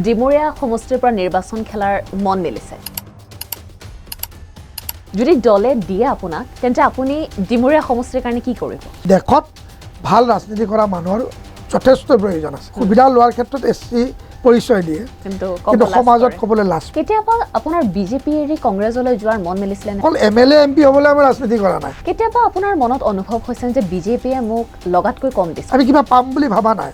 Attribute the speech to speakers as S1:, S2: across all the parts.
S1: ডিমৰীয়া সমষ্টিৰ পৰা নিৰ্বাচন খেলাৰ মন মেলিছে যদি দলে দিয়ে আপোনাক তেন্তে আপুনি ডিমৰীয়া সমষ্টিৰ কাৰণে কি কৰিব
S2: দেশত ভাল ৰাজনীতি কৰা মানুহৰ যথেষ্ট প্ৰয়োজন আছে সুবিধা লোৱাৰ ক্ষেত্ৰত এছচি পৰিচয় দিয়ে কিন্তু সমাজত ক'বলৈ লাজ
S1: কেতিয়াবা আপোনাৰ বিজেপি এৰি কংগ্ৰেছলৈ যোৱাৰ মন মেলিছিলে
S2: অকল এমএলএ এমপি হ'বলৈ আমি ৰাজনীতি কৰা নাই
S1: কেতিয়াবা আপোনাৰ মনত অনুভৱ হৈছে যে বিজেপিয়ে মোক লগাতকৈ কম দিছে
S2: আমি কিবা পাম বুলি ভাবা নাই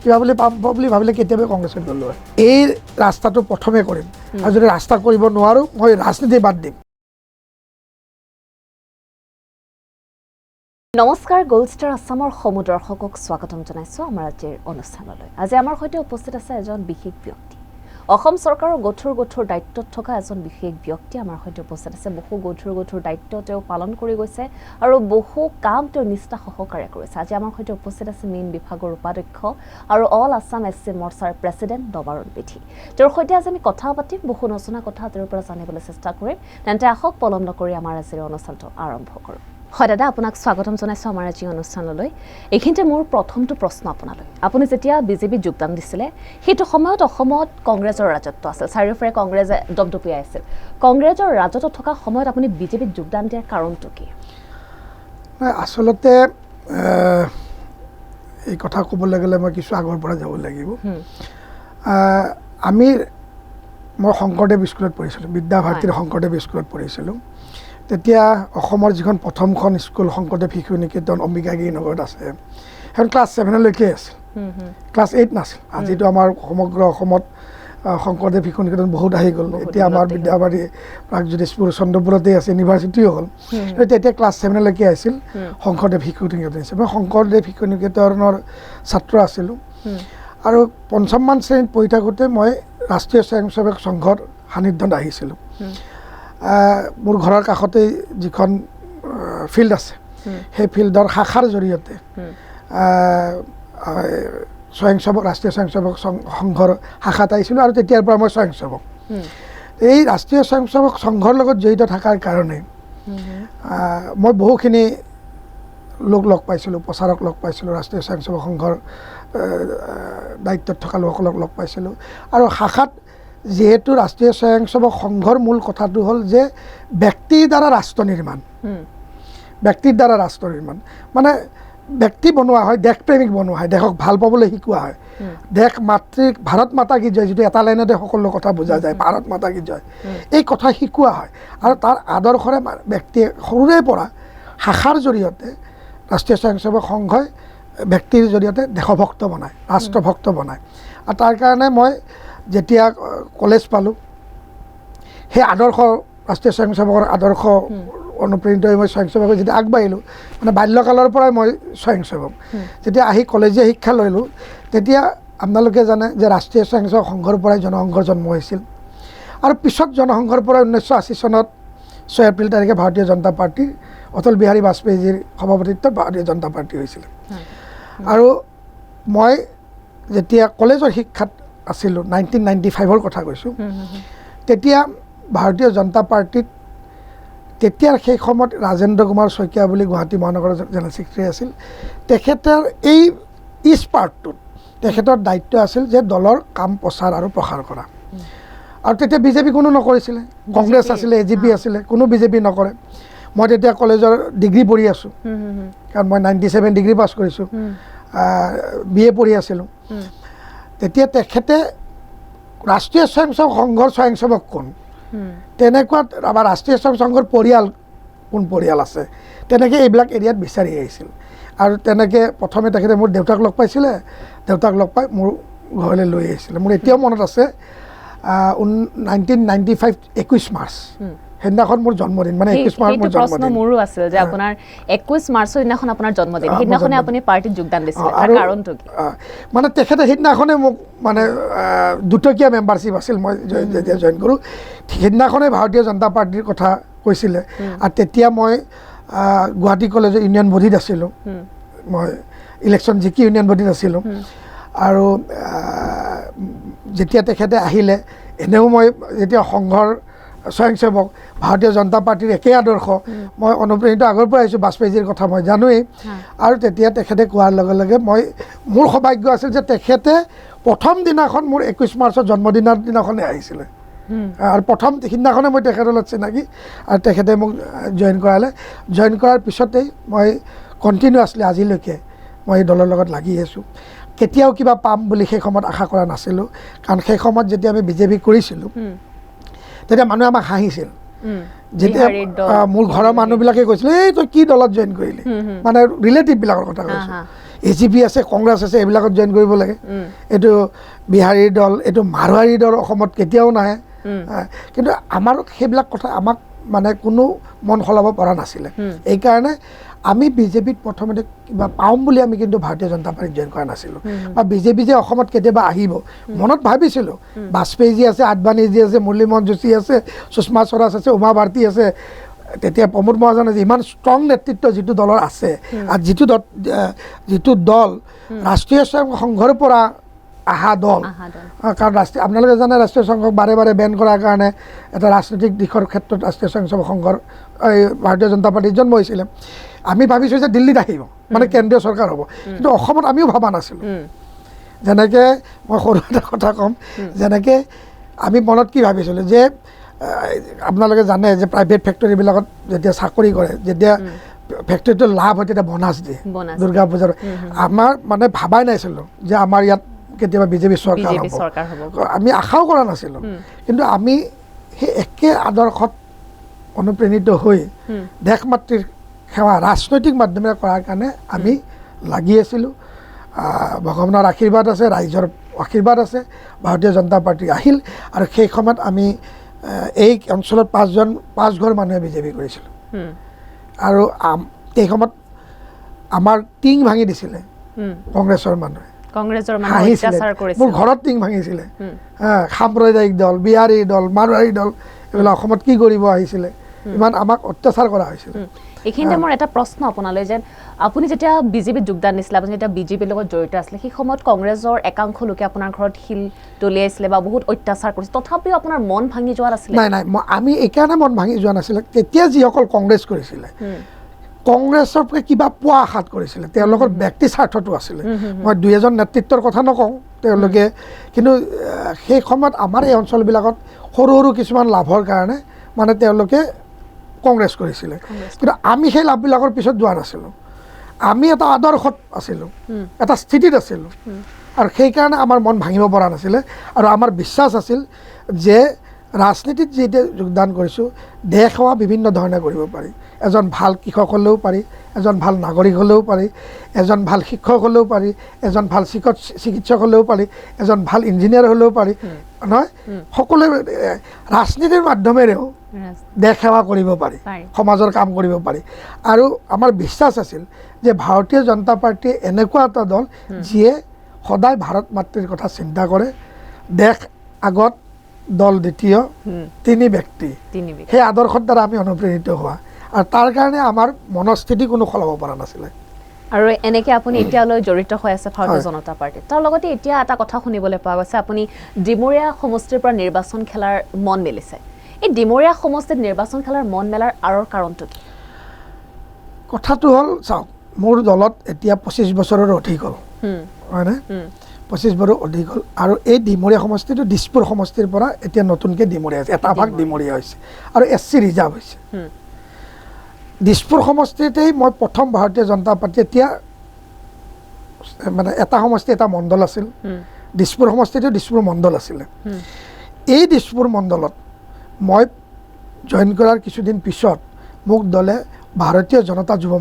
S2: কিবা বুলি পাম বুলি ভাবিলে কেতিয়াবা কংগ্ৰেছত গ'লো হয় এই ৰাস্তাটো প্ৰথমে কৰিম আৰু যদি ৰাস্তা কৰিব নোৱাৰোঁ মই ৰাজনীতি বাদ দিম
S1: নমস্কাৰ গোল্ড ষ্টাৰ আসামৰ সমূহ দৰ্শকক স্বাগতম জনাইছোঁ আমাৰ আজিৰ অনুষ্ঠানলৈ আজি আমাৰ সৈতে উপস্থিত আছে এজন বিশেষ ব্যক্তি অসম চৰকাৰৰ গঠুৰ দায়িত্বত থকা এজন বিশেষ ব্যক্তি আমাৰ সৈতে উপস্থিত আছে বহু গঠুৰ দায়িত্ব তেওঁ পালন কৰি গৈছে আৰু বহু কাম তেওঁ নিষ্ঠা সহকাৰে কৰিছে আজি আমাৰ সৈতে উপস্থিত আছে মেইন বিভাগৰ উপাধ্যক্ষ আৰু অল আছাম এছচি মৰ্চাৰ প্ৰেছিডেণ্ট নবাৰুণ বিধি তেওঁৰ সৈতে আজি আমি কথা পাতিম বহু নজনা কথা তেওঁৰ পৰা জানিবলৈ চেষ্টা কৰিম তেন্তে আহক পলম নকৰি আমাৰ আজিৰ অনুষ্ঠানটো আৰম্ভ কৰোঁ হয় দাদা আপোনাক স্বাগতম জনাইছোঁ আমাৰ আজি অনুষ্ঠানলৈ এইখিনিতে মোৰ প্ৰথমটো প্ৰশ্ন আপোনালৈ আপুনি যেতিয়া বিজেপিত যোগদান দিছিলে সেইটো সময়ত অসমত কংগ্ৰেছৰ ৰাজত্ব আছিল চাৰিওফালে কংগ্ৰেছে দপদপিয়াই আছিল কংগ্ৰেছৰ ৰাজত্ব থকা সময়ত আপুনি বিজেপিত যোগদান দিয়াৰ কাৰণটো কি
S2: আচলতে এই কথা ক'বলৈ গ'লে মই কিছু আগৰ পৰা যাব লাগিব মই শংকৰদেৱ স্কুলত পঢ়িছিলোঁ বিদ্যাভাৰতীৰ শংকৰদেৱ স্কুলত পঢ়িছিলোঁ তেতিয়া অসমৰ যিখন প্ৰথমখন স্কুল শংকৰদেৱ শিশু নিকেতন অম্বিকাগিৰি নগৰত আছে সেইখন ক্লাছ 7লৈকে আছিল ক্লাছ 8 নাছিল আজিতো আমাৰ সমগ্ৰ অসমত শংকৰদেৱ শিশু নিকেতন বহুত আহি গ'ল এতিয়া আমাৰ বিদ্যাভাৰতী প্ৰাগজ্যোতিষপুৰ চন্দ্ৰপুৰতে আছে ইউনিভাৰ্চিটিও হ'ল তেতিয়া ক্লাছ 7লৈকে আছিল শংকৰদেৱ শিশু নিকেতন হিচাপে শংকৰদেৱ শিশু নিকেতনৰ ছাত্ৰ আছিলোঁ আৰু পঞ্চমমান শ্ৰেণীত পঢ়ি থাকোঁতে মই ৰাষ্ট্ৰীয় স্বয়ংসেৱক সংঘৰ সান্নিধ্যত আহিছিলোঁ মোৰ ঘৰৰ কাষতেই যিখন ফিল্ড আছে সেই ফিল্ডৰ শাখাৰ জৰিয়তে ৰাষ্ট্ৰীয় স্বয়ংসেৱক সংঘৰ শাখাত আহিছিলোঁ আৰু তেতিয়াৰ পৰা মই স্বয়ংসেৱক এই ৰাষ্ট্ৰীয় স্বয়ংসেৱক সংঘৰ লগত জড়িত থকাৰ কাৰণে মই বহুখিনি লোক লগ পাইছিলোঁ প্ৰচাৰক লগ পাইছিলোঁ ৰাষ্ট্ৰীয় স্বয়ংসেৱক সংঘৰ দায়িত্বত থকা লোকসকলক লগ পাইছিলোঁ আৰু শাখাত যিহেতু ৰাষ্ট্ৰীয় স্বয়ংসেৱক সংঘৰ মূল কথাটো হ'ল যে ব্যক্তিৰ দ্বাৰা ৰাষ্ট্ৰ নিৰ্মাণ মানে ব্যক্তি বনোৱা হয় দেশপ্ৰেমিক বনোৱা হয় দেশক ভাল পাবলৈ শিকোৱা হয় দেশ মাতৃক ভাৰত মাতা কি জয় যিটো এটা লাইনতে সকলো কথা বুজা যায় ভাৰত মাতা কি জয় এই কথা শিকোৱা হয় আৰু তাৰ আদৰ্শৰে ব্যক্তিয়ে সৰুৰে পৰা শাখাৰ জৰিয়তে ৰাষ্ট্ৰীয় স্বয়ংসেৱক সংঘই ব্যক্তিৰ জৰিয়তে দেশভক্ত বনায় ৰাষ্ট্ৰভক্ত বনায় আৰু তাৰ কাৰণে মই যেতিয়া কলেজ পালোঁ সেই আদৰ্শ ৰাষ্ট্ৰীয় স্বয়ংসেৱকৰ আদৰ্শ অনুপ্ৰেৰিত হৈ মই স্বয়ংসেৱক যেতিয়া আগবাঢ়িলোঁ মানে বাল্যকালৰ পৰাই মই স্বয়ংসেৱক যেতিয়া আহি কলেজীয়া শিক্ষা লৈলোঁ তেতিয়া আপোনালোকে জানে যে ৰাষ্ট্ৰীয় স্বয়ংসেৱক সংঘৰ পৰাই জনসংঘৰ জন্ম হৈছিল আৰু পিছত জনসংঘৰ পৰাই 1980 চনত 6 এপ্ৰিল তাৰিখে ভাৰতীয় জনতা পাৰ্টীৰ অটল বিহাৰী বাজপেয়ীজীৰ সভাপতিত্বত ভাৰতীয় জনতা পাৰ্টী হৈছিলে আৰু মই যেতিয়া কলেজৰ শিক্ষাত আছিলোঁ 1995ৰ কথা কৈছোঁ তেতিয়া ভাৰতীয় জনতা পাৰ্টীত তেতিয়াৰ সেই সময়ত ৰাজেন্দ্ৰ কুমাৰ শইকীয়া বুলি গুৱাহাটী মহানগৰৰ জেনেৰেল ছেক্ৰেটাৰী আছিল তেখেতৰ এই পাৰ্টটোত তেখেতৰ দায়িত্ব আছিল যে দলৰ কাম প্ৰচাৰ আৰু প্ৰসাৰ কৰা আৰু তেতিয়া বিজেপি কোনো নকৰিছিলে কংগ্ৰেছ আছিলে এজিপি আছিলে কোনো বিজেপি নকৰে মই তেতিয়া কলেজৰ ডিগ্ৰী পঢ়ি আছোঁ কাৰণ মই 97 ডিগ্ৰী পাছ কৰিছোঁ BA পঢ়ি আছিলোঁ তেতিয়া তেখেতে ৰাষ্ট্ৰীয় স্বয়ংসেৱক সংঘৰ স্বয়ংসেৱক কোন তেনেকুৱাত আমাৰ ৰাষ্ট্ৰীয় স্বয়ংসেৱক সংঘৰ পৰিয়াল কোন পৰিয়াল আছে তেনেকৈ এইবিলাক এৰিয়াত বিচাৰি আহিছিল আৰু তেনেকৈ প্ৰথমে তেখেতে মোৰ দেউতাক লগ পাইছিলে দেউতাক লগ পাই মোৰ ঘৰলৈ লৈ আহিছিলে মোৰ এতিয়াও মনত আছে 1995 21 মাৰ্চ সেইদিনাখন মোৰ জন্মদিন মানে 21 মাৰ্চ মোৰ জন্মদিন
S1: মোৰো আছিল যে আপোনাৰ 21 মাৰ্চৰ দিনাখন আপোনাৰ জন্মদিন সেইদিনাখনে আপুনি পাৰ্টিত যোগদান দিছিল তাৰ কাৰণটো কি
S2: মানে তেখেতে সেইদিনাখনে মোক মানে দুটকীয়া মেম্বাৰশ্বিপ আছিল মই যেতিয়া জইন কৰোঁ সেইদিনাখনে ভাৰতীয় জনতা পাৰ্টীৰ কথা কৈছিলে আৰু তেতিয়া মই গুৱাহাটী কলেজৰ ইউনিয়ন বডিত আছিলোঁ মই ইলেকশ্যন জিকি ইউনিয়ন বডিত আছিলোঁ আৰু যেতিয়া তেখেতে আহিলে এনেও মই যেতিয়া সংঘৰ স্বয়ংসেৱক ভাৰতীয় জনতা পাৰ্টিৰ একে আদৰ্শ মই অনুপ্ৰেৰিত আগৰ পৰা আহিছোঁ বাজপেয়ীজীৰ কথা মই জানোৱেই আৰু তেতিয়া তেখেতে কোৱাৰ লগে লগে মোৰ সৌভাগ্য আছিল যে তেখেতে প্ৰথম দিনাখন মোৰ 21 মাৰ্চৰ জন্মদিনৰ দিনাখনে আহিছিলে আৰু প্ৰথম সিদিনাখনে মই তেখেতৰ লগত চিনাকি আৰু তেখেতে মোক জইন কৰালে জইন কৰাৰ পিছতেই মই কণ্টিনিউৱাছলি আজিলৈকে মই এই দলৰ লগত লাগি আছোঁ কেতিয়াও কিবা পাম বুলি সেই সময়ত আশা কৰা নাছিলোঁ কাৰণ সেই সময়ত যেতিয়া আমি বিজেপি কৰিছিলোঁ তেতিয়া মানুহে আমাক হাঁহিছিল যেতিয়া মোৰ ঘৰৰ মানুহবিলাকে কৈছিল এই তই কি দলত জইন কৰিলি মানে ৰিলেটিভবিলাকৰ কথা কৈছোঁ AGP আছে কংগ্ৰেছ আছে এইবিলাকত জইন কৰিব লাগে এইটো বিহাৰীৰ দল এইটো মাৰোৱাৰী দল অসমত কেতিয়াও নাহে কিন্তু আমাৰ সেইবিলাক কথা আমাক মানে কোনো মন সলাব পৰা নাছিলে এইকাৰণে আমি বিজেপিত প্ৰথমতে কিবা পাম বুলি আমি কিন্তু ভাৰতীয় জনতা পাৰ্টিত জইন কৰা নাছিলোঁ বা বিজেপি যে অসমত কেতিয়াবা আহিব মনত ভাবিছিলোঁ বাজপেয়ীজী আছে আদবানীজী আছে মুৰলীমোহন যোশী আছে সুষমা স্বৰাজ আছে উমা ভাৰতী আছে তেতিয়া প্ৰমোদ মহাজন আছে ইমান ষ্ট্ৰং নেতৃত্ব যিটো দলৰ আছে আৰু যিটো দল ৰাষ্ট্ৰীয় সংঘৰ পৰা অহা দল কাৰণ আপোনালোকে জানে ৰাষ্ট্ৰীয় সংঘক বাৰে বাৰে বেন কৰাৰ কাৰণে এটা ৰাজনৈতিক দিশৰ ক্ষেত্ৰত ৰাষ্ট্ৰীয় সংঘৰ এই ভাৰতীয় জনতা পাৰ্টিত জন্ম হৈছিলে আমি ভাবিছোঁ যে দিল্লীত আহিব মানে কেন্দ্ৰীয় চৰকাৰ হ'ব কিন্তু অসমত আমিও ভবা নাছিলোঁ যেনেকৈ মই সৰু এটা কথা ক'ম যেনেকৈ আমি মনত কি ভাবিছিলোঁ যে আপোনালোকে জানে যে প্ৰাইভেট ফেক্টৰীবিলাকত যেতিয়া চাকৰি কৰে যেতিয়া ফেক্টৰীটো লাভ হয় তেতিয়া বোনাছ দিয়ে দুৰ্গা পূজাৰ আমাৰ মানে ভাবাই নাছিলোঁ যে আমাৰ ইয়াত কেতিয়াবা বিজেপি চৰকাৰ হ'ব আমি আশাও কৰা নাছিলোঁ কিন্তু আমি সেই একে আদৰ্শত অনুপ্ৰাণিত হৈ দেশ মাতৃৰ সেৱা ৰাজনৈতিক মাধ্যমেৰে কৰাৰ কাৰণে আমি লাগি আছিলোঁ ভগৱানৰ আশীৰ্বাদ আছে ৰাইজৰ আশীৰ্বাদ আছে ভাৰতীয় জনতা পাৰ্টি আহিল আৰু সেই সময়ত আমি এই অঞ্চলত পাঁচ ঘৰ মানুহে বিজেপি কৰিছিলোঁ আৰু সেই সময়ত আমাৰ টিং ভাঙি দিছিলে কংগ্ৰেছৰ মানুহে মোৰ ঘৰত টিং ভাঙিছিলে সাম্প্ৰদায়িক দল বিহাৰী দল মাৰোৱাৰী দল এইবিলাক অসমত কি কৰিব আহিছিলে ইমান আমাক অত্যাচাৰ কৰা হৈছিলে
S1: এইখিনিতে মোৰ এটা প্ৰশ্ন আপোনালৈ যে আপুনি যেতিয়া বিজেপিত যোগদান দিছিলে আপুনি যেতিয়া বিজেপিৰ লগত জড়িত আছিলে সেই সময়ত কংগ্ৰেছৰ একাংশ লোকে আপোনাৰ ঘৰত শিল দলিয়াইছিলে বা বহুত অত্যাচাৰ কৰিছিল তথাপিও আপোনাৰ মন ভাঙি যোৱা নাছিলে
S2: নাই আমি এইকাৰণে মন ভাঙি যোৱা নাছিলে তেতিয়া যিসকল কংগ্ৰেছ কৰিছিলে কংগ্ৰেছৰ পৰা কিবা পোৱা আশাত কৰিছিলে তেওঁলোকৰ ব্যক্তি স্বাৰ্থটো আছিলে মই দুই এজন নেতৃত্বৰ কথা নকওঁ তেওঁলোকে কিন্তু সেই সময়ত আমাৰ এই অঞ্চলবিলাকত সৰু সৰু কিছুমান লাভৰ কাৰণে মানে তেওঁলোকে কংগ্ৰেছ কৰিছিলে কিন্তু আমি সেই লাভবিলাকৰ পিছত যোৱা নাছিলোঁ আমি এটা আদৰ্শত আছিলোঁ এটা স্থিতিত আছিলোঁ আৰু সেইকাৰণে আমাৰ মন ভাঙিব পৰা নাছিলে আৰু আমাৰ বিশ্বাস আছিল যে ৰাজনীতিত যেতিয়া যোগদান কৰিছোঁ দেশ সেৱা বিভিন্ন ধৰণে কৰিব পাৰি এজন ভাল কৃষক হ'লেও পাৰি এজন ভাল নাগৰিক হ'লেও পাৰি এজন ভাল শিক্ষক হ'লেও পাৰি এজন ভাল চিকিৎসক হ'লেও পাৰি এজন ভাল ইঞ্জিনিয়াৰ হ'লেও পাৰি নহয় সকলোৱে ৰাজনীতিৰ মাধ্যমেৰেও দেশ সেৱা কৰিব পাৰি সমাজৰ কাম কৰিব পাৰি আৰু আমাৰ বিশ্বাস আছিল যে ভাৰতীয় জনতা পাৰ্টীয়ে এনেকুৱা এটা দল যিয়ে সদায় ভাৰত মাতৃৰ কথা চিন্তা কৰে দেশ আগত দল দ্বিতীয় তিনি ব্যক্তি সেই আদৰ্শৰ দ্বাৰা আমি অনুপ্ৰাণিত হোৱা আৰু তাৰ কাৰণে আমাৰ মনস্থিতি কোনো সলাব পৰা নাছিলে
S1: আৰু এনেকৈ আপুনি এতিয়ালৈ জড়িত হৈ আছে ভাৰতীয় জনতা পাৰ্টিত তাৰ লগতে এতিয়া এটা কথা শুনিবলৈ পোৱা গৈছে আপুনি ডিমৰীয়া সমষ্টিৰ পৰা নিৰ্বাচন খেলাৰ মন মেলিছে এই ডিমৰীয়া সমষ্টিত নিৰ্বাচন খেলাৰ মন মেলাৰ আঁৰৰ কাৰণটো কি
S2: কথাটো হ'ল চাওক মোৰ দলত এতিয়া 25 বছৰৰ অধিক হ'ল হয়নে 25 বছৰ অধিক হ'ল আৰু এই ডিমৰীয়া সমষ্টিটো দিছপুৰ সমষ্টিৰ পৰা এতিয়া নতুনকৈ ডিমৰীয়া হৈছে এটা ভাগ ডিমৰীয়া হৈছে আৰু SC ৰিজাৰ্ভ হৈছে দিছপুৰ সমষ্টিতেই মই প্ৰথম ভাৰতীয় জনতা পাৰ্টি এতিয়া মানে এটা সমষ্টি এটা মণ্ডল আছিল দিছপুৰ সমষ্টিতে দিছপুৰ মণ্ডল আছিলে এই দিছপুৰ মণ্ডলত মই জইন কৰাৰ কিছুদিন পিছত মোক দলে ভাৰতীয় জনতা যুৱ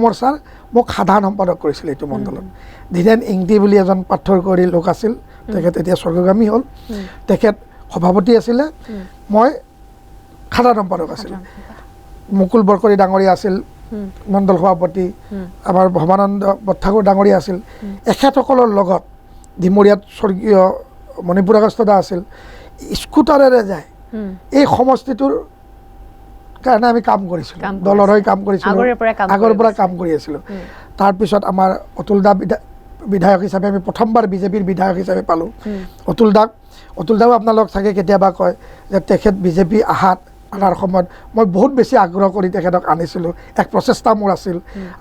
S2: মৰ্চাৰ মোক সাধাৰণ সম্পাদক কৰিছিল এইটো মণ্ডলত ধীৰেন ইংতি বুলি এজন পাথৰকৰী লোক আছিল তেখেত এতিয়া স্বৰ্গগামী হ'ল তেখেত সভাপতি আছিলে মই সাধাৰণ সম্পাদক আছিলোঁ মুকুল বৰকৰী ডাঙৰীয়া আছিল মণ্ডল সভাপতি আমাৰ ভৱানন্দ বৰঠাকুৰ ডাঙৰীয়া আছিল এখেতসকলৰ লগত ডিমৰীয়াত স্বৰ্গীয় মণিপুৰ আগষ্ট দা আছিল স্কুটাৰেৰে যায় এই সমষ্টিটোৰ কাৰণে আমি কাম কৰিছিলোঁ দলৰ হৈ কাম কৰিছিলোঁ আগৰ পৰা কাম কৰি আছিলোঁ তাৰপিছত আমাৰ অতুল দা বিধায়ক হিচাপে আমি প্ৰথমবাৰ বিজেপিৰ বিধায়ক হিচাপে পালোঁ অতুল দাও আপোনালোক চাগে কেতিয়াবা কয় যে তেখেত বিজেপি আনাৰ সময়ত মই বহুত বেছি আগ্ৰহ কৰি তেখেতক আনিছিলোঁ এক প্ৰচেষ্টা মোৰ আছিল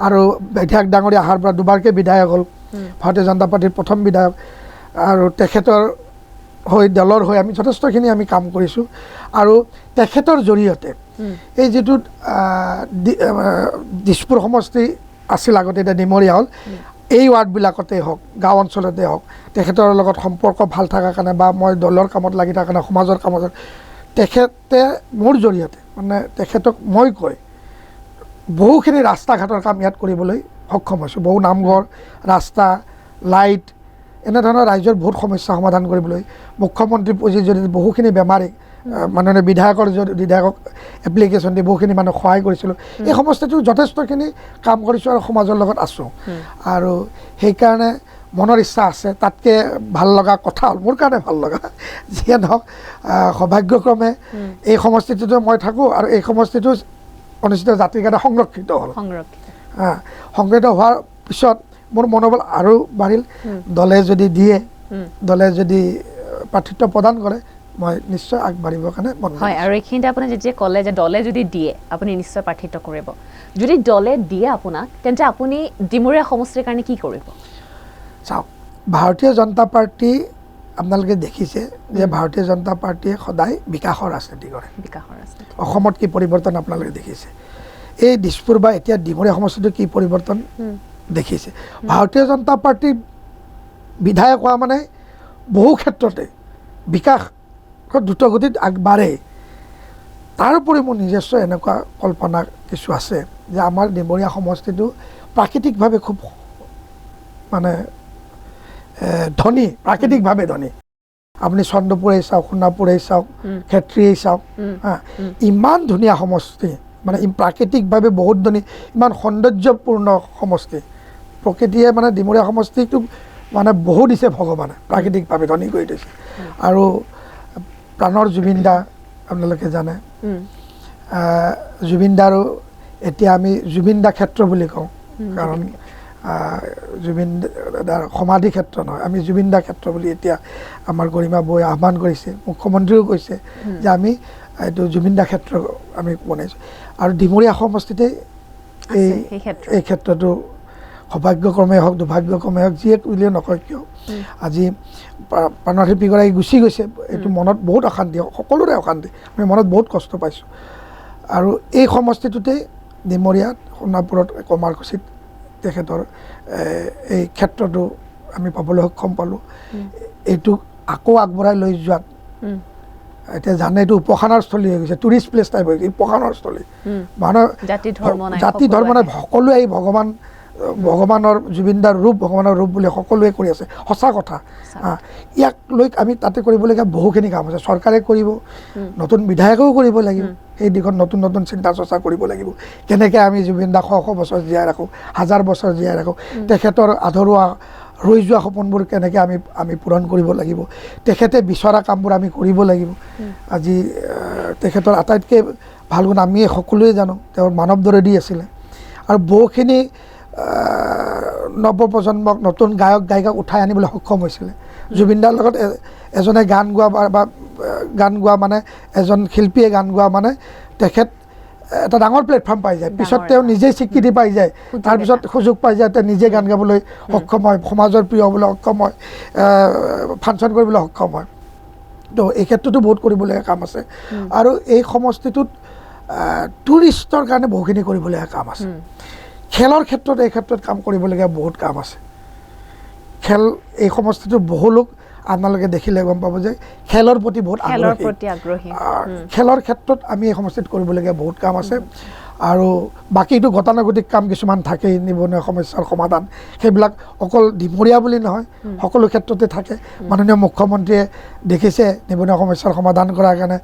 S2: আৰু বিধায়ক ডাঙৰীয়া অহাৰ পৰা দুবাৰকৈ বিধায়ক হ'ল ভাৰতীয় জনতা পাৰ্টিৰ প্ৰথম বিধায়ক আৰু তেখেতৰ হৈ দলৰ হৈ আমি যথেষ্টখিনি আমি কাম কৰিছোঁ আৰু তেখেতৰ জৰিয়তে এই যিটো দিছপুৰ সমষ্টি আছিল আগতে এতিয়া ডিমৰীয়া হ'ল এই ৱাৰ্ডবিলাকতে হওক গাঁও অঞ্চলতে হওক তেখেতৰ লগত সম্পৰ্ক ভাল থকাৰ কাৰণে বা মই দলৰ কামত লাগি থকাৰ কাৰণে সমাজৰ কামত তেখেতে মোৰ জৰিয়তে মানে তেখেতক মই কৈ বহুখিনি ৰাস্তা ঘাটৰ কাম ইয়াত কৰিবলৈ সক্ষম হৈছোঁ বহু নামঘৰ ৰাস্তা লাইট এনেধৰণৰ ৰাইজৰ বহুত সমস্যা সমাধান কৰিবলৈ মুখ্যমন্ত্ৰী পুঁজিৰ জৰিয়তে বহুখিনি বেমাৰীক মাননীয় বিধায়কক এপ্লিকেশ্যন দি বহুখিনি মানুহক সহায় কৰিছিলোঁ এই সমষ্টিটো যথেষ্টখিনি কাম কৰিছোঁ আৰু সমাজৰ লগত আছোঁ আৰু সেইকাৰণে মনৰ ইচ্ছা আছে তাতকৈ ভাল লগা কথা হ'ল মোৰ কাৰণে ভাল লগা যিয়ে নহওক সৌভাগ্যক্ৰমে এই সমষ্টিটোতে মই থাকোঁ আৰু এই সমষ্টিটো অনুষ্ঠিত জাতিৰ কাৰণে সংৰক্ষিত হ'ল সংৰক্ষিত হোৱাৰ পিছত মোৰ মনোবল আৰু বাঢ়িল দলে যদি দিয়ে দলে যদি প্ৰাৰ্থিত্ব প্ৰদান কৰে মই নিশ্চয় আগবাঢ়িবৰ কাৰণে মন
S1: হয় আৰু এইখিনিতে আপুনি যেতিয়া ক'লে যে দলে যদি দিয়ে আপুনি নিশ্চয় প্ৰাৰ্থিত্ব কৰিব যদি দলে দিয়ে আপোনাক তেন্তে আপুনি ডিমৰীয়া সমষ্টিৰ কাৰণে কি কৰিব
S2: চাওক ভাৰতীয় জনতা পাৰ্টি আপোনালোকে দেখিছে যে ভাৰতীয় জনতা পাৰ্টিয়ে সদায় বিকাশৰ ৰাজনীতি কৰে অসমত কি পৰিৱৰ্তন আপোনালোকে দেখিছে এই দিছপুৰ বা এতিয়া ডিমৰীয়া সমষ্টিটো কি পৰিৱৰ্তন দেখিছে ভাৰতীয় জনতা পাৰ্টিৰ বিধায়ক হোৱা মানে বহু ক্ষেত্ৰতে বিকাশ দ্ৰুতগতিত আগবাঢ়ে তাৰোপৰি মোৰ নিজস্ব এনেকুৱা কল্পনা কিছু আছে যে আমাৰ ডিমৰীয়া সমষ্টিটো প্ৰাকৃতিকভাৱে খুব মানে ধনী প্ৰাকৃতিকভাৱে ধনী আপুনি চন্দ্ৰপুৰেই চাওক সোণাপুৰেই চাওক ক্ষেত্ৰীয়েই চাওক ইমান ধুনীয়া সমষ্টি মানে প্ৰাকৃতিকভাৱে বহুত ধনী ইমান সৌন্দৰ্যপূৰ্ণ সমষ্টি প্ৰকৃতিয়ে মানে ডিমৰীয়া সমষ্টিটোক মানে বহু দিছে ভগৱানে প্ৰাকৃতিকভাৱে ধনী কৰি দিছে আৰু প্ৰাণৰ জুবিন দা আপোনালোকে জানে জুবিন দাৰো এতিয়া আমি জুবিন দা ক্ষেত্ৰ বুলি কওঁ কাৰণ জুবিন দাৰ সমাধি ক্ষেত্ৰ নহয় আমি জুবিন দা ক্ষেত্ৰ বুলি এতিয়া আমাৰ গৰিমা বৈ আহ্বান কৰিছে মুখ্যমন্ত্ৰীও কৈছে যে আমি এইটো জুবিন দা ক্ষেত্ৰ আমি বনাইছোঁ আৰু ডিমৰীয়া সমষ্টিতে এই ক্ষেত্ৰটো সৌভাগ্যক্ৰমে হওক দুৰ্ভাগ্যক্ৰমে হওক যিয়ে বুলিয়ে নকয় কিয় আজি প্ৰাণৰ শিল্পীগৰাকী গুচি গৈছে এইটো মনত বহুত অশান্তি সকলোৰে অশান্তি আমি মনত বহুত কষ্ট পাইছোঁ আৰু এই সমষ্টিটোতেই ডিমৰীয়াত সোণাপুৰত কমাৰকুছিত তেখেতৰ এই ক্ষেত্ৰটো আমি পাবলৈ সক্ষম পালোঁ এইটো আকৌ আগবঢ়াই লৈ যোৱাত এতিয়া জানে এইটো উপাসনাৰ স্থলী হৈ গৈছে টুৰিষ্ট প্লেচ টাইপ হৈ গৈছে উপাসনাৰ স্থলী মানুহৰ জাতি ধৰ্ম নাই সকলোৱে এই ভগৱানৰ জুবিনদাৰ ৰূপ ভগৱানৰ ৰূপ বুলি সকলোৱে কৰি আছে সঁচা কথা ইয়াক লৈ আমি তাতে কৰিবলগীয়া বহুখিনি কাম আছে চৰকাৰে কৰিব নতুন বিধায়কেও কৰিব লাগিব সেই দিশত নতুন নতুন চিন্তা চৰ্চা কৰিব লাগিব কেনেকৈ আমি জুবিন দাক শ বছৰ জীয়াই ৰাখোঁ হাজাৰ বছৰ জীয়াই ৰাখোঁ তেখেতৰ আধৰুৱা ৰৈ যোৱা সপোনবোৰ কেনেকৈ আমি পূৰণ কৰিব লাগিব তেখেতে বিচৰা কামবোৰ আমি কৰিব লাগিব আজি তেখেতৰ আটাইতকৈ ভাল গুণ আমি সকলোৱে জানো তেওঁৰ মানৱ দৰেদি আছিলে আৰু বহুখিনি নৱপ্ৰজন্মক নতুন গায়ক গায়িকাক উঠাই আনিবলৈ সক্ষম হৈছিলে জুবিন দাৰ লগত এজনে গান গোৱা মানে এজন শিল্পীয়ে গান গোৱা মানে তেখেত এটা ডাঙৰ প্লেটফৰ্ম পাই যায় পিছত তেওঁ নিজেই স্বীকৃতি পাই যায় তাৰপিছত সুযোগ পাই যায় তেওঁ নিজে গান গাবলৈ সক্ষম হয় সমাজৰ প্ৰিয় হ'বলৈ সক্ষম হয় ফাংচন কৰিবলৈ সক্ষম হয় তো এই ক্ষেত্ৰতো বহুত কৰিবলগীয়া কাম আছে আৰু এই সমষ্টিটোত টুৰিষ্টৰ কাৰণে বহুখিনি কৰিবলগীয়া কাম আছে খেলৰ ক্ষেত্ৰত এই ক্ষেত্ৰত কাম কৰিবলগীয়া বহুত কাম আছে খেল এই সমষ্টিটোৰ বহু লোক আপোনালোকে দেখিলে গম পাব যে খেলৰ প্ৰতি বহুত আগ্ৰহী খেলৰ ক্ষেত্ৰত আমি এই সমষ্টিত কৰিবলগীয়া বহুত কাম আছে আৰু বাকীটো গতানুগতিক কাম কিছুমান থাকেই নিবনুৱা সমস্যাৰ সমাধান সেইবিলাক অকল ডিমৰীয়া বুলি নহয় সকলো ক্ষেত্ৰতে থাকে মাননীয় মুখ্যমন্ত্ৰীয়ে দেখিছে নিবনুৱা সমস্যাৰ সমাধান কৰাৰ কাৰণে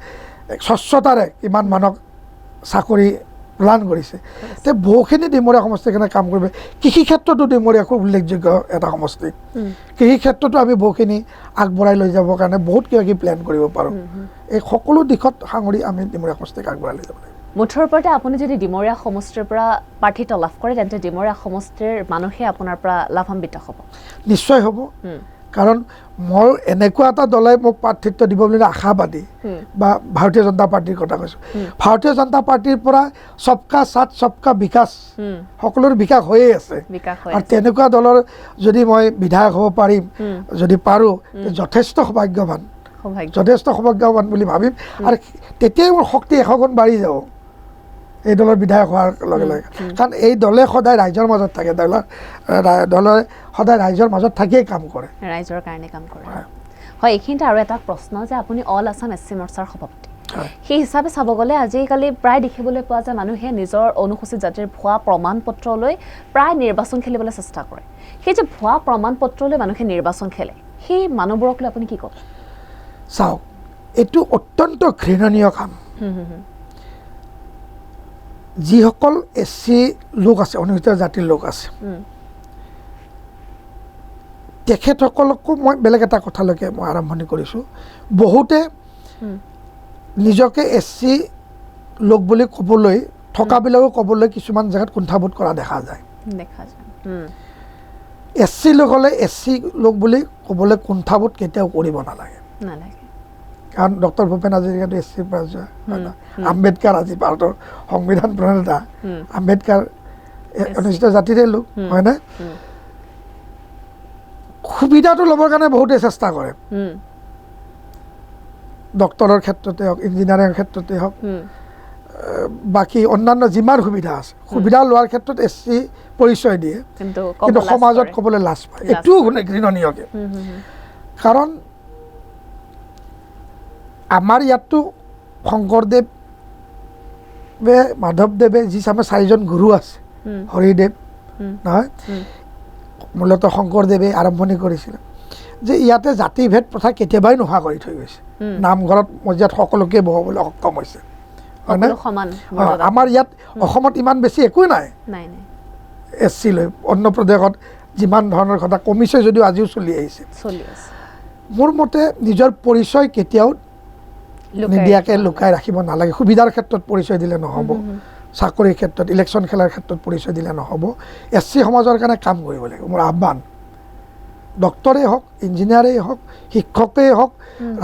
S2: স্বচ্ছতাৰে কিমান মানুহক চাকৰি প্ৰদান কৰিছে তে বহুখিনি ডিমৰীয়া সমষ্টিৰ কাৰণে কাম কৰিব কৃষি ক্ষেত্ৰতো ডিমৰীয়া খুব উল্লেখযোগ্য এটা সমষ্টি কৃষি ক্ষেত্ৰতো আমি বহুখিনি আগবঢ়াই লৈ যাবৰ কাৰণে বহুত কিবা কিবি প্লেন কৰিব পাৰোঁ এই সকলো দিশত সাঙুৰি আমি ডিমৰীয়া সমষ্টিক আগবঢ়াই লৈ যাব লাগিব
S1: মুঠৰ ওপৰতে আপুনি যদি ডিমৰীয়া সমষ্টিৰ পৰা প্ৰাৰ্থিত্ব লাভ কৰে তেন্তে ডিমৰীয়া সমষ্টিৰ মানুহে আপোনাৰ পৰা লাভান্বিত হ'ব
S2: নিশ্চয় হ'ব কাৰণ মোৰ এনেকুৱা এটা দলে মোক প্ৰাৰ্থিত্ব দিব বুলি আশাবাদী বা ভাৰতীয় জনতা পাৰ্টিৰ কথা কৈছোঁ ভাৰতীয় জনতা পাৰ্টিৰ পৰা সবকা সাথ সবকা বিকাশ সকলোৰে বিকাশ হৈয়ে আছে আৰু তেনেকুৱা দলৰ যদি মই বিধায়ক হ'ব পাৰিম যদি পাৰোঁ যথেষ্ট সৌভাগ্যৱান বুলি ভাবিম আৰু তেতিয়াই মোৰ শক্তি 100 গুণ বাঢ়ি যাব এই দলৰ বিধায়ক হোৱাৰ লগে লগে কাৰণ এই দলে সদায় ৰাইজৰ মাজত থাকে দলে সদায় ৰাইজৰ মাজত থাকিয়েই কাম কৰে
S1: ৰাইজৰ কাৰণে কাম কৰে হয় এইখিনিতে আৰু এটা প্ৰশ্ন যে আপুনি অল আছাম এছ চি মৰ্চাৰ সভাপতি সেই হিচাপে চাব গ'লে আজিকালি প্ৰায় দেখিবলৈ পোৱা যায় মানুহে নিজৰ অনুসূচিত জাতিৰ ভুৱা প্ৰমাণ পত্ৰ লৈ প্ৰায় নিৰ্বাচন খেলিবলৈ চেষ্টা কৰে সেই যে ভুৱা প্ৰমাণ পত্ৰ লৈ মানুহে নিৰ্বাচন খেলে সেই মানুহবোৰক লৈ আপুনি কি ক'ব
S2: চাওক এইটো অত্যন্ত ঘৃণনীয় কাম যিসকল এছ চি লোক আছে অনুসূচিত জাতিৰ লোক আছে তেখেতসকলকো মই বেলেগ এটা কথালৈকে মই আৰম্ভণি কৰিছোঁ বহুতে নিজকে এছ চি লোক বুলি ক'বলৈ থকাবিলাকো ক'বলৈ কিছুমান জেগাত কুণ্ঠাবোধ কৰা দেখা যায় এছ চি লোক হ'লে এছ চি লোক বুলি ক'বলৈ কুণ্ঠাবোধ কেতিয়াও কৰিব নালাগে কাৰণ ডক্টৰ ভূপেন হাজৰিকাটো এছ চিৰ পৰা যোৱা আম্বেদকাৰ আজি ভাৰতৰ সংবিধান প্ৰণেতা আম্বেদকাৰ অনুসূচিত জাতিৰে লোক হয়নে সুবিধাটো ল'বৰ কাৰণে বহুতে চেষ্টা কৰে ডক্টৰৰ ক্ষেত্ৰতে হওক ইঞ্জিনিয়াৰিঙৰ ক্ষেত্ৰতে হওক বাকী অন্যান্য যিমান সুবিধা আছে সুবিধা লোৱাৰ ক্ষেত্ৰত এছ চি পৰিচয় দিয়ে কিন্তু সমাজত ক'বলৈ লাজ পায় এইটোও ঘৃণনীয়কে কাৰণ আমাৰ ইয়াততো শংকৰদেৱে মাধৱদেৱে যি চামে 4জন গুৰু আছে হৰিদেৱ নহয় মূলতঃ শংকৰদেৱে আৰম্ভণি কৰিছিল যে ইয়াতে জাতিভেদ প্ৰথা কেতিয়াবাই নোহোৱা কৰি থৈ গৈছে নামঘৰত মজিয়াত সকলোকে বহাবলৈ সক্ষম হৈছে হয়নে আমাৰ ইয়াত অসমত ইমান বেছি একোৱে নাই এছ চি লৈ অন্য প্ৰদেশত যিমান ধৰণৰ কথা কমিছে যদিও আজিও চলি আহিছে মোৰ মতে নিজৰ পৰিচয় কেতিয়াও নিদিয়াকৈ লুকাই ৰাখিব নালাগে সুবিধাৰ ক্ষেত্ৰত পৰিচয় দিলে নহ'ব চাকৰিৰ ক্ষেত্ৰত ইলেকশ্যন খেলাৰ ক্ষেত্ৰত পৰিচয় দিলে নহ'ব এছ চি সমাজৰ কাৰণে কাম কৰিব লাগিব মোৰ আহ্বান ডক্টৰেই হওক ইঞ্জিনিয়াৰেই হওক শিক্ষকেই হওক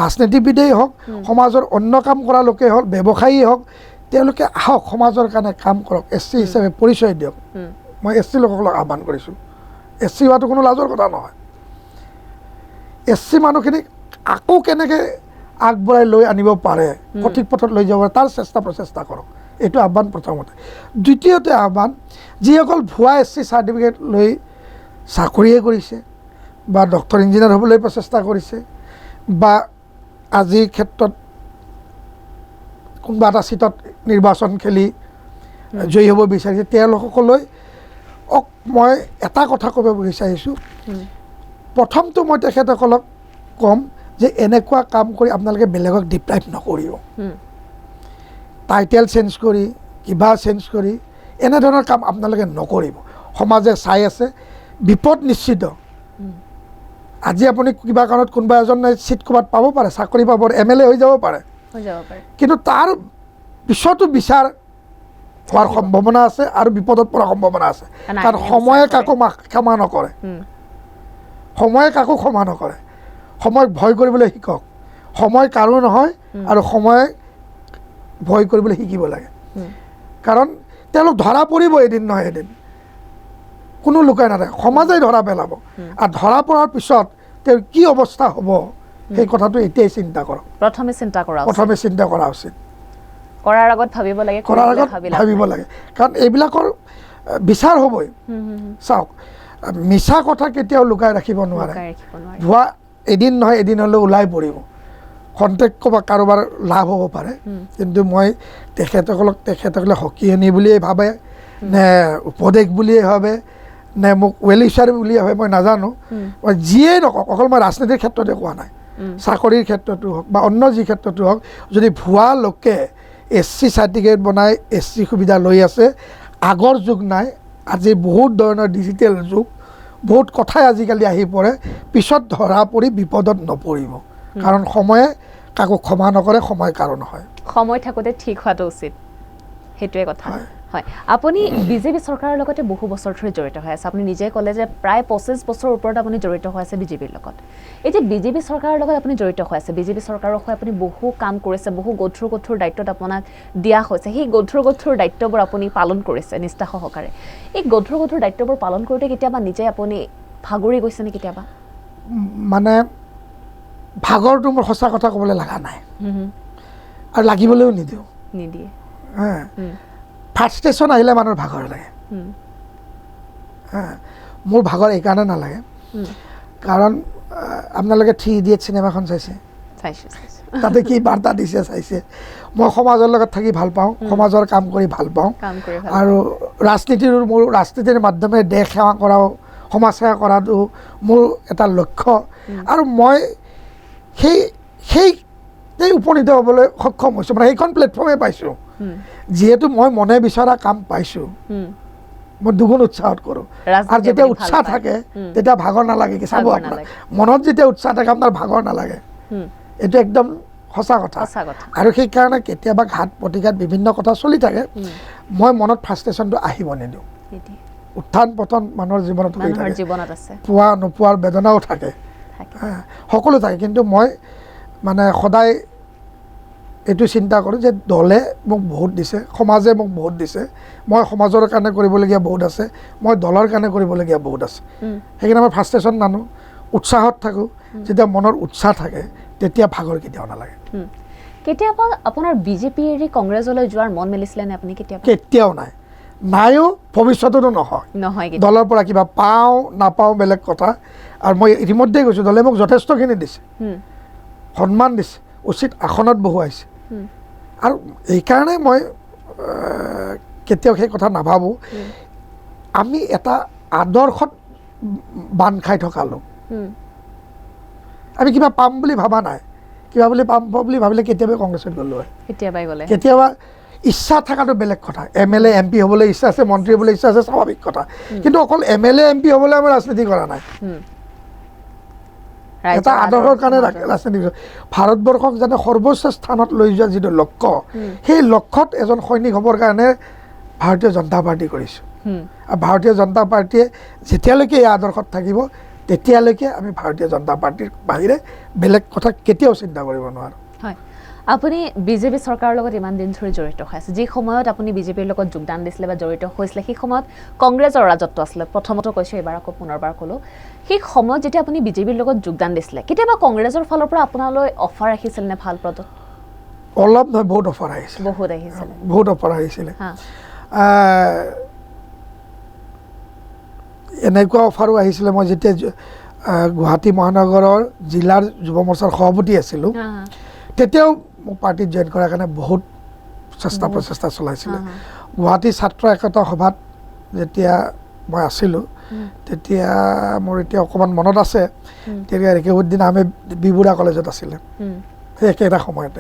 S2: ৰাজনীতিবিদেই হওক সমাজৰ অন্য কাম কৰা লোকেই হওক ব্যৱসায়ী হওক তেওঁলোকে আহক সমাজৰ কাৰণে কাম কৰক এছ চি হিচাপে পৰিচয় দিয়ক মই এছ চি লোকসকলক আহ্বান কৰিছোঁ এছ চি হোৱাটো কোনো লাজৰ কথা নহয় এছ চি মানুহখিনিক আকৌ কেনেকৈ আগবঢ়াই লৈ আনিব পাৰে সঠিক পথত লৈ যাব পাৰে তাৰ প্ৰচেষ্টা কৰক এইটো আহ্বান প্ৰথমতে দ্বিতীয়তে আহ্বান যিসকল ভুৱা এছ চি চাৰ্টিফিকেট লৈ চাকৰিয়ে কৰিছে বা ডক্টৰ ইঞ্জিনিয়াৰ হ'বলৈ প্ৰচেষ্টা কৰিছে বা আজিৰ ক্ষেত্ৰত কোনোবা এটা চিটত নিৰ্বাচন খেলি জয়ী হ'ব বিচাৰিছে তেওঁলোকলৈ মই এটা কথা ক'ব বিচাৰিছোঁ প্ৰথমটো মই তেখেতসকলক ক'ম যে এনেকুৱা কাম কৰি আপোনালোকে বেলেগক ডিপ্ৰাইভ নকৰিব টাইটেল চেঞ্জ কৰি কিবা চেঞ্জ কৰি এনেধৰণৰ কাম আপোনালোকে নকৰিব সমাজে চাই আছে বিপদ নিশ্চিত আজি আপুনি কিবা কাৰণত কোনোবা এজনে চিট ক'ৰবাত পাব পাৰে চাকৰি পাব MLA হৈ যাব পাৰে কিন্তু তাৰ পিছতো বিচাৰ হোৱাৰ সম্ভাৱনা আছে আৰু বিপদত পৰাৰ সম্ভাৱনা আছে কাৰণ সময়ে কাকো ক্ষমা নকৰে সময়ক ভয় কৰিবলৈ শিকক সময় কাৰো নহয় আৰু সময় ভয় কৰিবলৈ শিকিব লাগে কাৰণ তেওঁলোক ধৰা পৰিব এদিন নহয় এদিন কোনো লুকাই নাথাকে সমাজেই ধৰা পেলাব আৰু ধৰা পৰাৰ পিছত তেওঁৰ কি অৱস্থা হ'ব সেই কথাটো এতিয়াই চিন্তা কৰক
S1: প্ৰথমে চিন্তা কৰা উচিত কৰাৰ আগত ভাবিব লাগে কাৰণ এইবিলাকৰ বিচাৰ হ'বই চাওক মিছা কথা কেতিয়াও লুকাই ৰাখিব নোৱাৰে ভুৱা এদিন নহয় এদিন হ'লেও ওলাই পৰিব খন্তেক ক'বা কাৰোবাৰ লাভ হ'ব পাৰে কিন্তু মই তেখেতসকলে সকিয়নি বুলিয়েই ভাবে নে উপদেশ বুলিয়েই ভাবে নে মোক ৱেল উইচাৰ বুলিয়েই ভাবে মই নাজানো মই যিয়েই নকওঁ অকল মই ৰাজনীতিৰ ক্ষেত্ৰতে কোৱা নাই চাকৰিৰ ক্ষেত্ৰতো হওক বা অন্য যি ক্ষেত্ৰতো হওক যদি ভুৱা লোকে এছ চি চাৰ্টিফিকেট বনাই এছ চি সুবিধা লৈ আছে আগৰ যুগ নাই আজি বহুত ধৰণৰ ডিজিটেল যুগ বহুত কথাই আজিকালি আহি পৰে পিছত ধৰা পৰি বিপদত নপৰিব কাৰণ সময়ে কাকো ক্ষমা নকৰে সময় কাৰো নহয় সময় থাকোঁতে ঠিক হোৱাটো উচিত সেইটোৱে কথা হয় আপুনি বিজেপি চৰকাৰৰ লগতে বহু বছৰ ধৰি জড়িত হৈ আছে আপুনি নিজে ক'লে যে প্ৰায় 25 বছৰৰ ওপৰত আপুনি জড়িত হৈ আছে বিজেপিৰ লগত এতিয়া বিজেপি চৰকাৰৰ লগত আপুনি জড়িত হৈ আছে বিজেপি চৰকাৰৰ হৈ আপুনি বহু কাম কৰিছে বহু গধুৰ দায়িত্বত আপোনাক দিয়া হৈছে সেই গধুৰ দায়িত্ববোৰ আপুনি পালন কৰিছে নিষ্ঠা সহকাৰে এই গধুৰ দায়িত্ববোৰ পালন কৰোঁতে কেতিয়াবা নিজে আপুনি ভাগৰি গৈছে নে কেতিয়াবা
S2: মানে ভাগৰটো মোৰ সঁচা কথা ক'বলৈ লগা নাই আৰু লাগিবলৈও
S1: নিদিয়ে
S2: ফাৰ্ষ্ট্ৰেশ্যন আহিলে মানুহৰ ভাগৰ লাগে মোৰ ভাগৰ এইকাৰণে নালাগে কাৰণ আপোনালোকে 3 ইডিয়েট চিনেমাখন চাইছে তাতে কি বাৰ্তা দিছে চাইছে মই সমাজৰ লগত থাকি ভাল পাওঁ সমাজৰ কাম কৰি ভাল পাওঁ আৰু ৰাজনীতিৰ মাধ্যমেৰে দেশ সেৱা কৰাও সমাজ সেৱা কৰাটো মোৰ এটা লক্ষ্য আৰু মই সেই উপনীত হ'বলৈ সক্ষম হৈছোঁ মানে সেইখন প্লেটফৰ্মে পাইছোঁ যিহেতু মই মনে বিচৰা কাম পাইছোঁ মই দুগুণ উৎসাহত কৰোঁ আৰু যেতিয়া উৎসাহ থাকে তেতিয়া ভাগৰ নালাগে কি চাব আপোনাৰ মনত যেতিয়া উৎসাহ থাকে আপোনাৰ ভাগৰ নালাগে এইটো একদম সঁচা কথা আৰু সেইকাৰণে কেতিয়াবা ঘাট প্ৰতিঘাত বিভিন্ন কথা চলি থাকে মই মনত ফ্ৰাষ্ট্ৰেশ্যনটো আহিব নিদিওঁ উত্থান পতন মানুহৰ জীৱনত হৈ থাকে পোৱা নোপোৱাৰ বেদনাও থাকে সকলো থাকে কিন্তু মই মানে সদায় এইটো চিন্তা কৰোঁ যে দলে মোক বহুত দিছে সমাজে মোক বহুত দিছে মই সমাজৰ কাৰণে কৰিবলগীয়া বহুত আছে মই দলৰ কাৰণে কৰিবলগীয়া বহুত আছে সেইকাৰণে মই ফ্ৰাষ্ট্ৰেশ্যন নানো উৎসাহত থাকোঁ যেতিয়া মনৰ উৎসাহ থাকে তেতিয়া ভাগৰ কেতিয়াও নালাগে
S1: কেতিয়াবা আপোনাৰ বিজেপি এৰি কংগ্ৰেছলৈ যোৱাৰ মন মেলিছিলে নে আপুনি
S2: কেতিয়াও নাইও ভৱিষ্যততো নহয় দলৰ পৰা কিবা পাওঁ নাপাওঁ বেলেগ কথা আৰু মই ইতিমধ্যে কৈছোঁ দলে মোক যথেষ্টখিনি দিছে সন্মান দিছে উচিত আসনত বহুৱাইছে আৰু এইকাৰণে মই কেতিয়াও সেই কথা নাভাবোঁ আমি এটা আদৰ্শত বান্ধ খাই থকা লোক আমি কিবা পাম বুলি ভাবা নাই কিবা পাম বুলি ভাবিলে কেতিয়াবা কংগ্ৰেছত গ'লো হয় কেতিয়াবা ইচ্ছা থকাটো বেলেগ কথা MLA MP হ'বলৈ ইচ্ছা আছে মন্ত্ৰী হ'বলৈ ইচ্ছা আছে স্বাভাৱিক কথা কিন্তু অকল MLA MP হ'বলৈ আমি ৰাজনীতি কৰা নাই এটা আদৰ্শৰ কাৰণে ৰাজনীতি ভাৰতবৰ্ষক যাতে সৰ্বোচ্চ স্থানত লৈ যোৱা যিটো লক্ষ্য সেই লক্ষ্যত এজন সৈনিক হ'বৰ কাৰণে ভাৰতীয় জনতা পাৰ্টি কৰিছোঁ আৰু ভাৰতীয় জনতা পাৰ্টীয়ে যেতিয়ালৈকে এই আদৰ্শত থাকিব তেতিয়ালৈকে আমি ভাৰতীয় জনতা পাৰ্টীৰ বাহিৰে বেলেগ কথা কেতিয়াও চিন্তা কৰিব নোৱাৰোঁ
S1: হয় আপুনি বিজেপি চৰকাৰৰ লগত ইমান দিন ধৰি জড়িত হৈ আছে যি সময়ত আপুনি বিজেপিৰ লগত যোগদান দিছিলে বা জড়িত হৈছিলে সেই সময়ত কংগ্ৰেছৰ ৰাজত্ব আছিলে প্ৰথমতে কৈছোঁ এইবাৰ আকৌ পুনৰবাৰ ক'লোঁ সেই সময়ত যেতিয়া আপুনি বিজেপিৰ লগত যোগদান দিছিলে কেতিয়াবা কংগ্ৰেছৰ ফালৰ পৰা আপোনালৈ অফাৰ আহিছিল নে ভাল পদত
S2: অলপ নহয় বহুত অফাৰ আহিছিলে এনেকুৱা অফাৰো আহিছিলে মই যেতিয়া গুৱাহাটী মহানগৰৰ জিলাৰ যুৱ মৰ্চাৰ সভাপতি আছিলোঁ তেতিয়াও মোক পাৰ্টিত জইন কৰাৰ কাৰণে বহুত প্ৰচেষ্টা চলাইছিলে গুৱাহাটী ছাত্ৰ একতা সভাত যেতিয়া মই আছিলোঁ তেতিয়া মোৰ এতিয়া অকণমান মনত আছে তেতিয়া একেদিন আমি বিবুৰা কলেজত আছিলে সেই একেটা সময়তে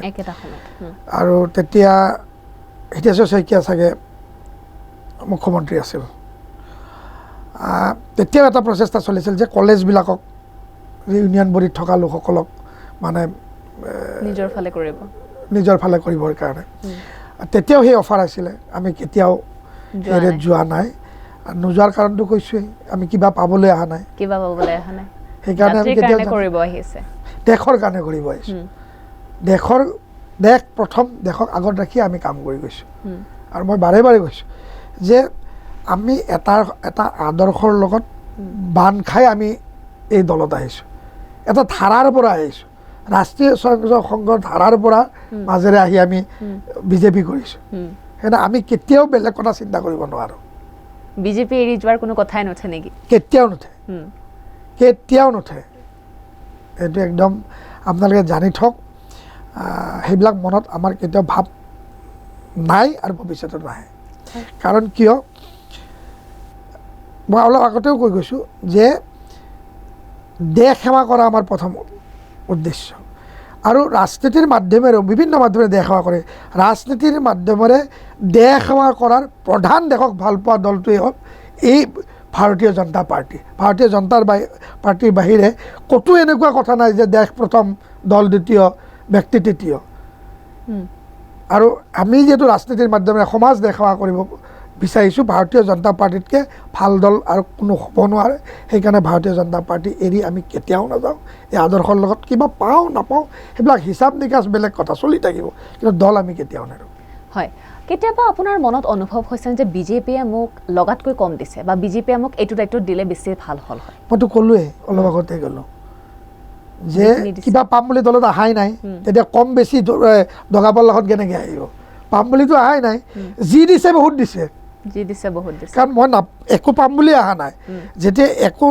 S2: আৰু তেতিয়া হিতেশ্বৰ শইকীয়া চাগে মুখ্যমন্ত্ৰী আছিল তেতিয়াও এটা প্ৰচেষ্টা চলিছিল যে কলেজবিলাকক ইউনিয়ন বডিত থকা লোকসকলক মানে নিজৰ ফালে কৰিবৰ কাৰণে তেতিয়াও সেই অফাৰ আছিলে আমি কেতিয়াও যোৱা নাই নোযোৱাৰ কাৰণটো কৈছোঁৱেই আমি কিবা পাবলৈ অহা নাই সেইকাৰণে আমি কেতিয়াও দেশৰ কাৰণে কৰিব আহিছোঁ দেশ প্ৰথম দেশক আগত ৰাখি আমি কাম কৰি গৈছোঁ আৰু মই বাৰে কৈছোঁ যে আমি এটা আদৰ্শৰ লগত বান্ধ খাই আমি এই দলত আহিছোঁ এটা ধাৰাৰ পৰা আহিছোঁ ৰাষ্ট্ৰীয় স্বয়ংসেৱক সংঘৰ ধাৰাৰ পৰা মাজেৰে আহি আমি বিজেপি কৰিছোঁ সেইকাৰণে আমি কেতিয়াও বেলেগ কথা চিন্তা কৰিব নোৱাৰোঁ
S1: বিজেপি এৰি যোৱাৰ কোনো কথাই নুঠে নেকি
S2: কেতিয়াও নুঠে এইটো একদম আপোনালোকে জানি থওক সেইবিলাক মনত আমাৰ কেতিয়াও ভাৱ নাই আৰু ভৱিষ্যতত নাহে কাৰণ কিয় মই অলপ আগতেও কৈ গৈছোঁ যে দেশ সেৱা কৰা আমাৰ প্ৰথম উদ্দেশ্য আৰু ৰাজনীতিৰ মাধ্যমেৰেও বিভিন্ন মাধ্যমেৰে দেশ সেৱা কৰে ৰাজনীতিৰ মাধ্যমেৰে দেশ সেৱা কৰাৰ প্ৰধান দেশক ভাল পোৱা দলটোৱেই হ'ল এই ভাৰতীয় জনতা পাৰ্টিৰ বাহিৰে ক'তো এনেকুৱা কথা নাই যে দেশ প্ৰথম দল দ্বিতীয় ব্যক্তি তৃতীয় আৰু আমি যিহেতু ৰাজনীতিৰ মাধ্যমেৰে সমাজ দেশ সেৱা কৰিব বিচাৰিছোঁ ভাৰতীয় জনতা পাৰ্টিতকৈ ভাল দল আৰু কোনো হ'ব নোৱাৰে সেইকাৰণে ভাৰতীয় জনতা পাৰ্টি এৰি আমি কেতিয়াও নাযাওঁ এই আদৰ্শৰ লগত কিবা পাওঁ নাপাওঁ সেইবিলাক হিচাপ নিকাচ বেলেগ কথা চলি থাকিব কিন্তু দল আমি কেতিয়াও নেৰোঁ
S1: হয় কেতিয়াবা আপোনাৰ মনত অনুভৱ হৈছে যে বিজেপিয়ে মোক লগাতকৈ কম দিছে বা বিজেপিয়ে মোক এইটো দায়িত্ব দিলে বেছি ভাল হ'ল হয়
S2: মইতো ক'লোৱেই অলপ আগতে ক'লোঁ যে কিবা পাম বুলি দলত অহাই নাই তেতিয়া কম বেছি দগাবৰ লগত কেনেকৈ আহিব পাম বুলিতো অহাই নাই যি দিছে বহুত দিছে কাৰণ মই একো পাম বুলি অহা নাই যেতিয়া একো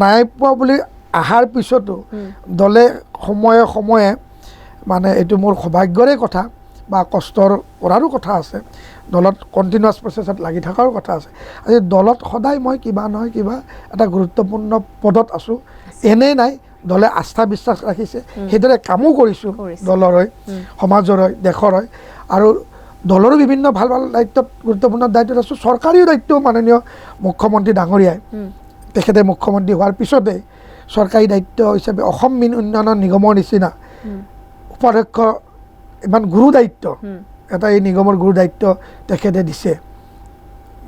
S2: নাই পোৱা বুলি অহাৰ পিছতো দলে সময়ে সময়ে মানে এইটো মোৰ সৌভাগ্যৰে কথা বা কষ্টৰ কৰাৰো কথা আছে দলত কণ্টিনিউৱাছ প্ৰচেছত লাগি থকাৰো কথা আছে আজি দলত সদায় মই কিবা নহয় কিবা এটা গুৰুত্বপূৰ্ণ পদত আছোঁ এনেই নাই দলে আস্থা বিশ্বাস ৰাখিছে সেইদৰে কামো কৰিছোঁ দলৰ হৈ সমাজৰ হৈ দেশৰ হৈ আৰু দলৰো বিভিন্ন ভাল ভাল দায়িত্বত গুৰুত্বপূৰ্ণ দায়িত্বত আছোঁ চৰকাৰীও দায়িত্ব মাননীয় মুখ্যমন্ত্ৰী ডাঙৰীয়াই তেখেতে মুখ্যমন্ত্ৰী হোৱাৰ পিছতে চৰকাৰী দায়িত্ব হিচাপে অসম মীন উন্নয়ন নিগমৰ নিচিনা উপাধ্যক্ষ ইমান গুৰু দায়িত্ব এটা এই নিগমৰ গুৰু দায়িত্ব তেখেতে দিছে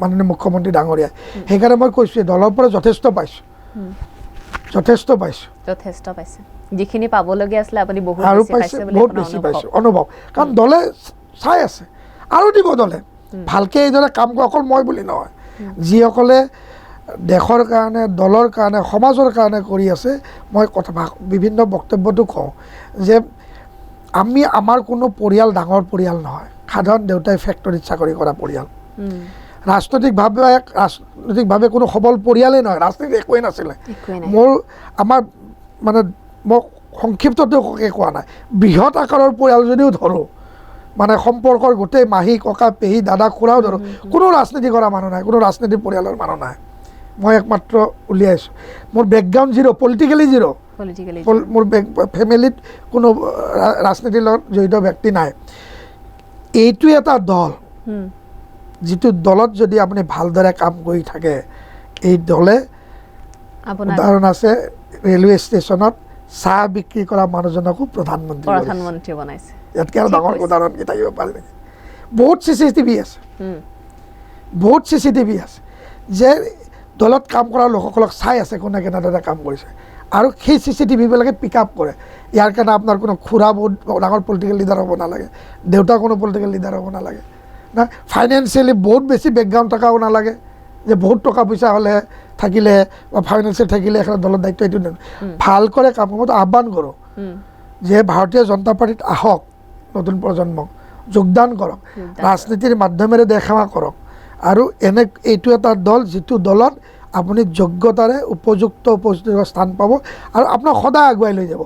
S2: মাননীয় মুখ্যমন্ত্ৰী ডাঙৰীয়াই সেইকাৰণে মই কৈছোঁ দলৰ পৰা যথেষ্ট পাইছোঁ
S1: যিখিনি পাবলগীয়া আছিলে আপুনি
S2: আৰু পাইছে বহুত বেছি পাইছোঁ অনুভৱ কাৰণ দলে চাই আছে আৰু দিব দলে ভালকৈ এইদৰে কাম কৰে অকল মই বুলি নহয় যিসকলে দেশৰ কাৰণে দলৰ কাৰণে সমাজৰ কাৰণে কৰি আছে মই কথা বিভিন্ন বক্তব্যটো কওঁ যে আমি আমাৰ কোনো পৰিয়াল ডাঙৰ পৰিয়াল নহয় সাধাৰণ দেউতাই ফেক্টৰীত চাকৰি কৰা পৰিয়াল ৰাজনৈতিকভাৱে কোনো সবল পৰিয়ালেই নহয় ৰাজনীতি একোৱেই নাছিলে আমাৰ মানে মই সংক্ষিপ্তটো কোৱা নাই বৃহৎ আকাৰৰ পৰিয়াল যদিও ধৰোঁ মানে সম্পৰ্কৰ গোটেই মাহী ককা পেহী দাদা খুৰাও ধৰোঁ কোনো ৰাজনীতি কৰা মানুহ নাই কোনো ৰাজনীতি পৰিয়ালৰ মানুহ নাই মই একমাত্ৰ উলিয়াইছোঁ মোৰ বেকগ্ৰাউণ্ড জিৰ' পলিটিকেলি জিৰ' মোৰ ফেমিলিত কোনো ৰাজনীতিৰ লগত জড়িত ব্যক্তি নাই এইটো এটা দল যিটো দলত যদি আপুনি ভালদৰে কাম কৰি থাকে এই দলে উদাহৰণ আছে ৰেলৱে ষ্টেচনত চাহ বিক্ৰী কৰা মানুহজনকো প্ৰধানমন্ত্ৰী
S1: বনাইছে
S2: ইয়াতকৈ আৰু ডাঙৰ উদাহৰণ কি থাকিব পাৰে নেকি বহুত CCTV আছে বহুত CCTV আছে যে দলত কাম কৰা লোকসকলক চাই আছে কোনে কেনেদৰে কাম কৰিছে আৰু সেই CCTVবিলাকে পিক আপ কৰে ইয়াৰ কাৰণে আপোনাৰ কোনো খুৰা বহুত ডাঙৰ পলিটিকেল লিডাৰ হ'ব নালাগে দেউতা কোনো পলিটিকেল লিডাৰ হ'ব নালাগে না ফাইনেন্সিয়েলি বহুত বেছি বেকগ্ৰাউণ্ড থকাও নালাগে যে বহুত টকা পইচা হ'লে থাকিলে বা ফাইনেন্সিয়েল থাকিলে এখন দলৰ দায়িত্ব এইটো ভালকৈ কাম কৰিব আহ্বান কৰোঁ যে ভাৰতীয় জনতা পাৰ্টিত আহক নতুন প্ৰজন্মক যোগদান কৰক ৰাজনীতিৰ মাধ্যমেৰে দেখাৱা কৰক আৰু এইটো এটা দল যিটো দলত আপুনি যোগ্যতাৰে উপযুক্ত স্থান পাব আৰু আপোনাক সদায় আগুৱাই লৈ যাব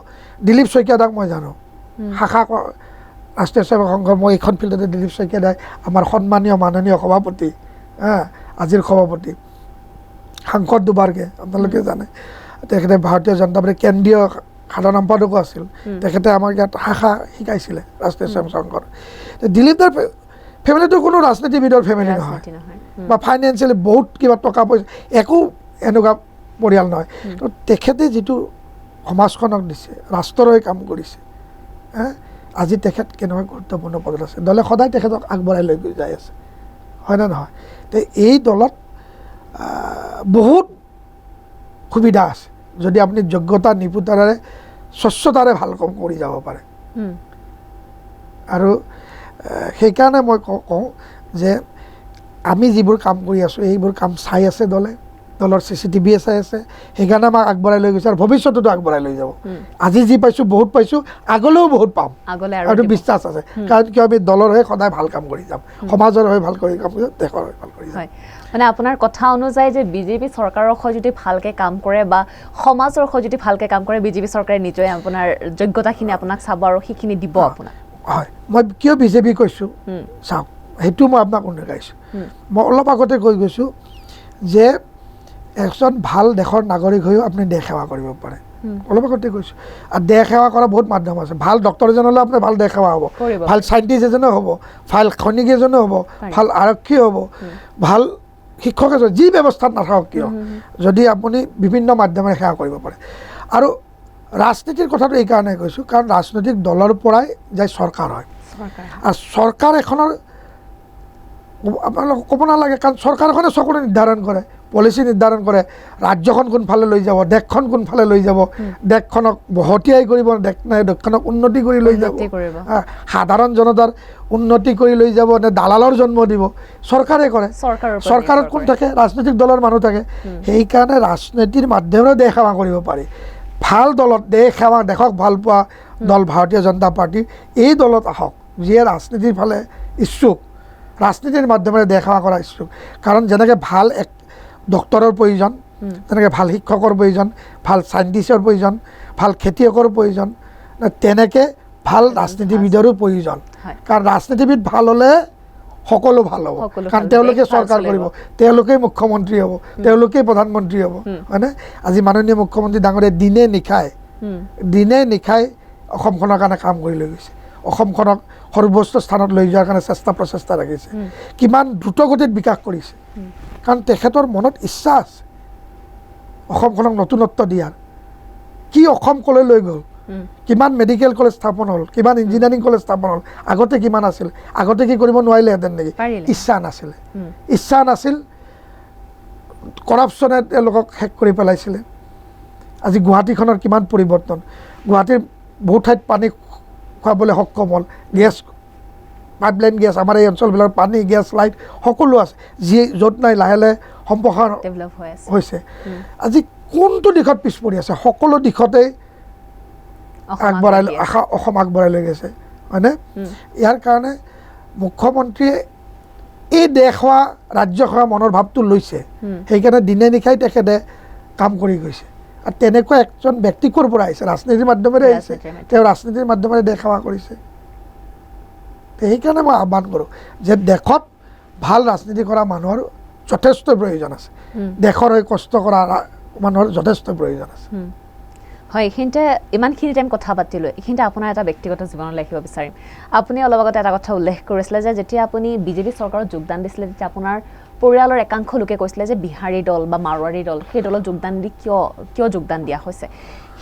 S2: দিলীপ শইকীয়াদাক মই জানো শাখা ৰাষ্ট্ৰীয় সেৱক সংঘৰ মই এইখন ফিল্ডতে দিলীপ শইকীয়াদাই আমাৰ সন্মানীয় মাননীয় সভাপতি আজিৰ সভাপতি সাংসদ দুবাৰকৈ আপোনালোকে জানে তেখেতে ভাৰতীয় জনতা পাৰ্টীৰ কেন্দ্ৰীয় সাধাৰণ সম্পাদকো আছিল তেখেতে আমাক ইয়াত শাখা শিকাইছিলে ৰাষ্ট্ৰীয় সেৱক সংঘৰ দিলীপদাৰ ফেমিলিটো কোনো ৰাজনীতিবিদৰ ফেমিলি নহয় বা ফাইনেন্সিয়েলি বহুত কিবা টকা পইচা একো এনেকুৱা পৰিয়াল নহয় কিন্তু তেখেতে যিটো সমাজখনক দিছে ৰাষ্ট্ৰৰ হৈ কাম কৰিছে আজি তেখেত কেনেকুৱা গুৰুত্বপূৰ্ণ পদত আছে দলে সদায় তেখেতক আগবঢ়াই লৈ যাই আছে হয়নে নহয় তো এই দলত বহুত সুবিধা আছে যদি আপুনি যোগ্যতা নিপুণতাৰে স্বচ্ছতাৰে ভাল কাম কৰি যাব পাৰে আৰু সেইকাৰণে মই কওঁ যে আমি যিবোৰ কাম কৰি আছোঁ এইবোৰ কাম চাই আছে দলৰ CCTV চাই আছে সেইকাৰণে আমাক আগবঢ়াই লৈ গৈছে আৰু ভৱিষ্যততো আগবঢ়াই লৈ যাব আজি যি পাইছোঁ বহুত পাইছোঁ আগলৈও বহুত পাম আৰু বিশ্বাস আছে কাৰণ কিয় আমি দলৰ হৈ সদায় ভাল কাম কৰি যাম সমাজৰ হৈ ভাল কৰি কাম কৰি দেশৰ হৈ ভাল কৰি যাম
S1: মানে আপোনাৰ কথা অনুযায়ী যে বিজেপি চৰকাৰৰ হৈ যদি ভালকৈ কাম কৰে বা সমাজৰ হৈ যদি ভালকৈ কাম কৰে বিজেপি চৰকাৰে নিশ্চয় আপোনাৰ যোগ্যতাখিনি আপোনাক চাব আৰু সেইখিনি দিব আপোনাক
S2: হয় মই কিয় বিজেপি কৈছোঁ চাওক সেইটো মই আপোনাক উন্নগাইছোঁ মই অলপ আগতে কৈ গৈছোঁ যে এজন ভাল দেশৰ নাগৰিক হৈও আপুনি দেশ সেৱা কৰিব পাৰে অলপ আগতে কৈছোঁ আৰু দেশ সেৱা কৰা বহুত মাধ্যম আছে ভাল ডক্টৰ এজন হ'লে আপোনাৰ ভাল দেশ সেৱা হ'ব ভাল চাইণ্টিষ্ট এজনো হ'ব ভাল খনিক এজনো হ'ব ভাল আৰক্ষী হ'ব ভাল শিক্ষক এজন যি ব্যৱস্থাত নাথাকক কিয় যদি আপুনি বিভিন্ন মাধ্যমেৰে সেৱা কৰিব পাৰে আৰু ৰাজনীতিৰ কথাটো এইকাৰণে কৈছোঁ কাৰণ ৰাজনৈতিক দলৰ পৰাই যায় চৰকাৰ হয় আৰু চৰকাৰ এখনৰ আপোনালোকে ক'ব নালাগে, কাৰণ চৰকাৰখনে চকুৰে নিৰ্ধাৰণ কৰে, পলিচি নিৰ্ধাৰণ কৰে, ৰাজ্যখন কোনফালে লৈ যাব, দেশখন কোনফালে লৈ যাব, দেশখনক বহতীয়াই কৰিব, দেশখনক উন্নতি কৰি লৈ যাব, সাধাৰণ জনতাৰ উন্নতি কৰি লৈ যাব নে দালালৰ জন্ম দিব, চৰকাৰে কৰে। চৰকাৰত কোন থাকে? ৰাজনৈতিক দলৰ মানুহ থাকে। সেইকাৰণে ৰাজনীতিৰ মাধ্যমেৰে দেশ সেৱা কৰিব পাৰি। ভাল দলত দেশ সেৱা, দেশক ভাল পোৱা দল ভাৰতীয় জনতা পাৰ্টি, এই দলত আহক যিয়ে ৰাজনীতিৰ ফালে ইচ্ছুক, ৰাজনীতিৰ মাধ্যমেৰে দেশ সেৱা কৰা ইচ্ছুক। কাৰণ যেনেকৈ ভাল এক ডক্টৰৰ প্ৰয়োজন, তেনেকৈ ভাল শিক্ষকৰ প্ৰয়োজন, ভাল চাইণ্টিষ্টৰ প্ৰয়োজন, ভাল খেতিয়কৰ প্ৰয়োজন, তেনেকৈ ভাল ৰাজনীতিবিদৰো প্ৰয়োজন। কাৰণ ৰাজনীতিবিদ ভাল হ'লে সকলো ভাল হ'ব, কাৰণ তেওঁলোকে চৰকাৰ কৰিব, তেওঁলোকেই মুখ্যমন্ত্ৰী হ'ব, তেওঁলোকেই প্ৰধানমন্ত্ৰী হ'ব, হয়নে? আজি মাননীয় মুখ্যমন্ত্ৰী ডাঙৰীয়াই দিনে নিশাই অসমখনৰ কাৰণে কাম কৰি লৈ গৈছে, অসমখনক সৰ্বোচ্চ স্থানত লৈ যোৱাৰ কাৰণে প্ৰচেষ্টা ৰাখিছে, কিমান দ্ৰুতগতিত বিকাশ কৰিছে। কাৰণ তেখেতৰ মনত ইচ্ছা আছে অসমখনক নতুনত্ব দিয়াৰ। কি অসম কলৈ লৈ গ'ল, কিমান মেডিকেল কলেজ স্থাপন হ'ল, কিমান ইঞ্জিনিয়াৰিং কলেজ স্থাপন হ'ল, আগতে কিমান আছিল, আগতে কি কৰিব নোৱাৰিলেহেঁতেন নেকি? ইচ্ছা নাছিল, কৰাপশ্যনে তেওঁলোকক শেষ কৰি পেলাইছিলে। আজি গুৱাহাটীখনৰ কিমান পৰিৱৰ্তন, গুৱাহাটীৰ বহু ঠাইত পানী খুৱাবলৈ সক্ষম হ'ল, গেছ পাইপলাইন গেছ, আমাৰ এই অঞ্চলবিলাকত পানী, গেছ, লাইট সকলো আছে, যি য'ত নাই লাহে লাহে সম্প্ৰসাৰণ হৈছে। আজি কোনটো দিশত পিছ পৰি আছে? সকলো দিশতেই অসম আগবঢ়াই লৈ গৈছে, হয়নে? ইয়াৰ কাৰণে মুখ্যমন্ত্ৰীয়ে এই দেশ সেৱা, ৰাজ্য সেৱা মনৰ ভাৱটো লৈছে, সেইকাৰণে দিনে নিশাই তেখেতে কাম কৰি গৈছে। আৰু তেনেকুৱা একজন ব্যক্তি ক'ৰ পৰা আহিছে? ৰাজনীতিৰ মাধ্যমেৰে আহিছে, তেওঁ ৰাজনীতিৰ মাধ্যমেৰে দেশ সেৱা কৰিছে। সেইকাৰণে মই আহ্বান কৰোঁ যে দেশত ভাল ৰাজনীতি কৰা মানুহৰ যথেষ্ট প্ৰয়োজন আছে, দেশৰ হৈ কষ্ট কৰা মানুহৰ যথেষ্ট প্ৰয়োজন আছে।
S1: হয়, এইখিনিতে ইমানখিনি টাইম কথা পাতিলোঁ, এইখিনিতে আপোনাৰ এটা ব্যক্তিগত জীৱনলৈ ৰাখিব বিচাৰিম। আপুনি অলপ আগতে এটা কথা উল্লেখ কৰিছিলে যে যেতিয়া আপুনি বিজেপি চৰকাৰত যোগদান দিছিলে, তেতিয়া আপোনাৰ পৰিয়ালৰ একাংশ লোকে কৈছিলে যে বিহাৰী দল বা মাৰোৱাৰী দল, সেই দলত যোগদান দি কিয় যোগদান দিয়া হৈছে,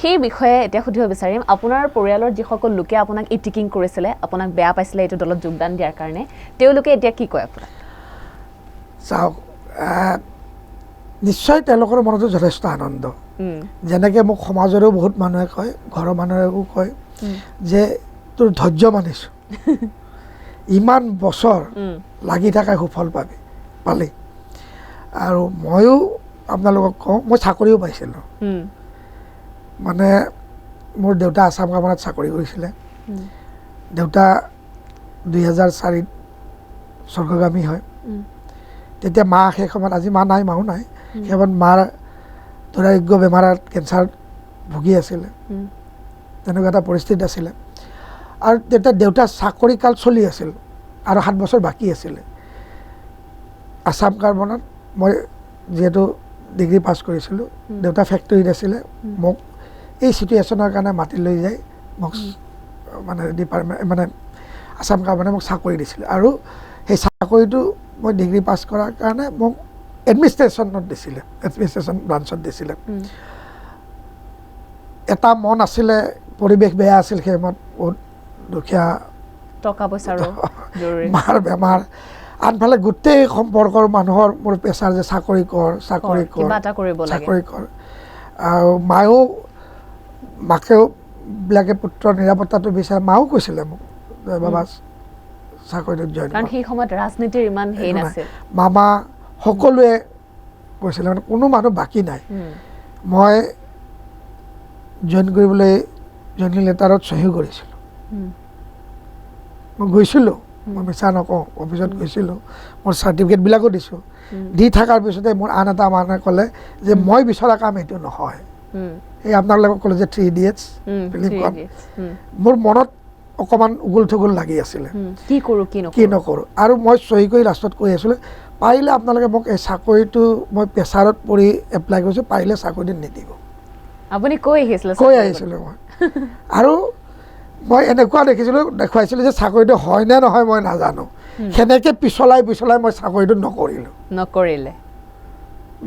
S1: সেই বিষয়ে এতিয়া সুধিব বিচাৰিম। আপোনাৰ পৰিয়ালৰ যিসকল লোকে আপোনাক ইটিকিং কৰিছিলে, আপোনাক বেয়া পাইছিলে এইটো দলত যোগদান দিয়াৰ কাৰণে, তেওঁলোকে এতিয়া কি কয় আপোনাক?
S2: চাওক, নিশ্চয় তেওঁলোকৰ মনতো যথেষ্ট আনন্দ। যেনেকৈ মোক সমাজৰো বহুত মানুহে কয়, ঘৰৰ মানুহেও কয় যে তোৰ ধৈৰ্য মানিছোঁ, ইমান বছৰ লাগি থকা সুফল পালি। আৰু ময়ো আপোনালোকক কওঁ, মই চাকৰিও পাইছিলোঁ। মানে মোৰ দেউতা আছাম কামানত চাকৰি কৰিছিলে, দেউতা 2004 স্বৰ্গগামী হয়। তেতিয়া মা সেই সময়ত, আজি মা নাই, মাও নাই, সেই সময়ত মাৰ দুৰাৰোগ্য বেমাৰত কেঞ্চাৰত ভুগি আছিলে, তেনেকুৱা এটা পৰিস্থিতি আছিলে। আৰু তেতিয়া দেউতাৰ চাকৰি কাল চলি আছিল আৰু 7 বছৰ বাকী আছিলে। আছাম কাৰ্বনত মই যিহেতু ডিগ্ৰী পাছ কৰিছিলোঁ, দেউতা ফেক্টৰীত আছিলে, মোক এই চিটুৱেশ্যনৰ কাৰণে মাতি লৈ যায়, মোক মানে আছাম কাৰ্বনে মোক চাকৰি দিছিলে। আৰু সেই চাকৰিটো মই ডিগ্ৰী পাছ কৰাৰ কাৰণে মোক এডমিনিষ্ট্ৰেশ্যনত দিছিলে, এডমিনিষ্ট্ৰেশ্যন ব্ৰাঞ্চত দিছিলে। এটা মন আছিলে, পৰিৱেশ বেয়া আছিল সেই সময়ত, বহুত দুখীয়া,
S1: টকা পইচাৰো
S2: মাৰ বেমাৰ, আনফালে গোটেই সম্পৰ্কৰ মানুহৰ মোৰ প্ৰেছাৰ যে চাকৰি কৰ। আৰু মাকেও বিলাকে পুত্ৰৰ নিৰাপত্তাটো বিচাৰে, মাও কৈছিলে মোক বাবা চাকৰিটোত জইন কৰ।
S1: সেই সময়ত ৰাজনীতিৰ ইমান হেৰি নাছিল,
S2: মামা সকলোৱে কৈছিলে, মানে কোনো মানুহ বাকী নাই। মই জইন কৰিবলৈ জইনিং লেটাৰত চহী কৰিছিলোঁ, মই গৈছিলোঁ, মই মিছা নকওঁ, অফিচত গৈছিলোঁ, মোৰ চাৰ্টিফিকেটবিলাকো দিছোঁ। দি থকাৰ পিছতে মোৰ আন এটা মানুহে ক'লে যে মই বিচৰা কাম এইটো নহয়। এই আপোনালোকক ক'লে যে 3 Idiots ফিল্মখন, মোৰ মনত অকণমান উগুল থুগুল লাগি আছিলে, কি নকৰোঁ। আৰু মই চহী কৰি লাষ্টত কৈ আছিলোঁ, পাৰিলে আপোনালোকে মোক এই চাকৰিটো, মই প্ৰেছাৰত পৰি এপ্লাই কৰিছোঁ, পাৰিলে চাকৰিটো নিদিব।
S1: আপুনি কৈ আহিছিলোঁ
S2: মই। আৰু মই এনেকুৱা দেখুৱাইছিলোঁ যে চাকৰিটো হয় নে নহয় মই নাজানো, সেনেকৈ পিছলাই মই চাকৰিটো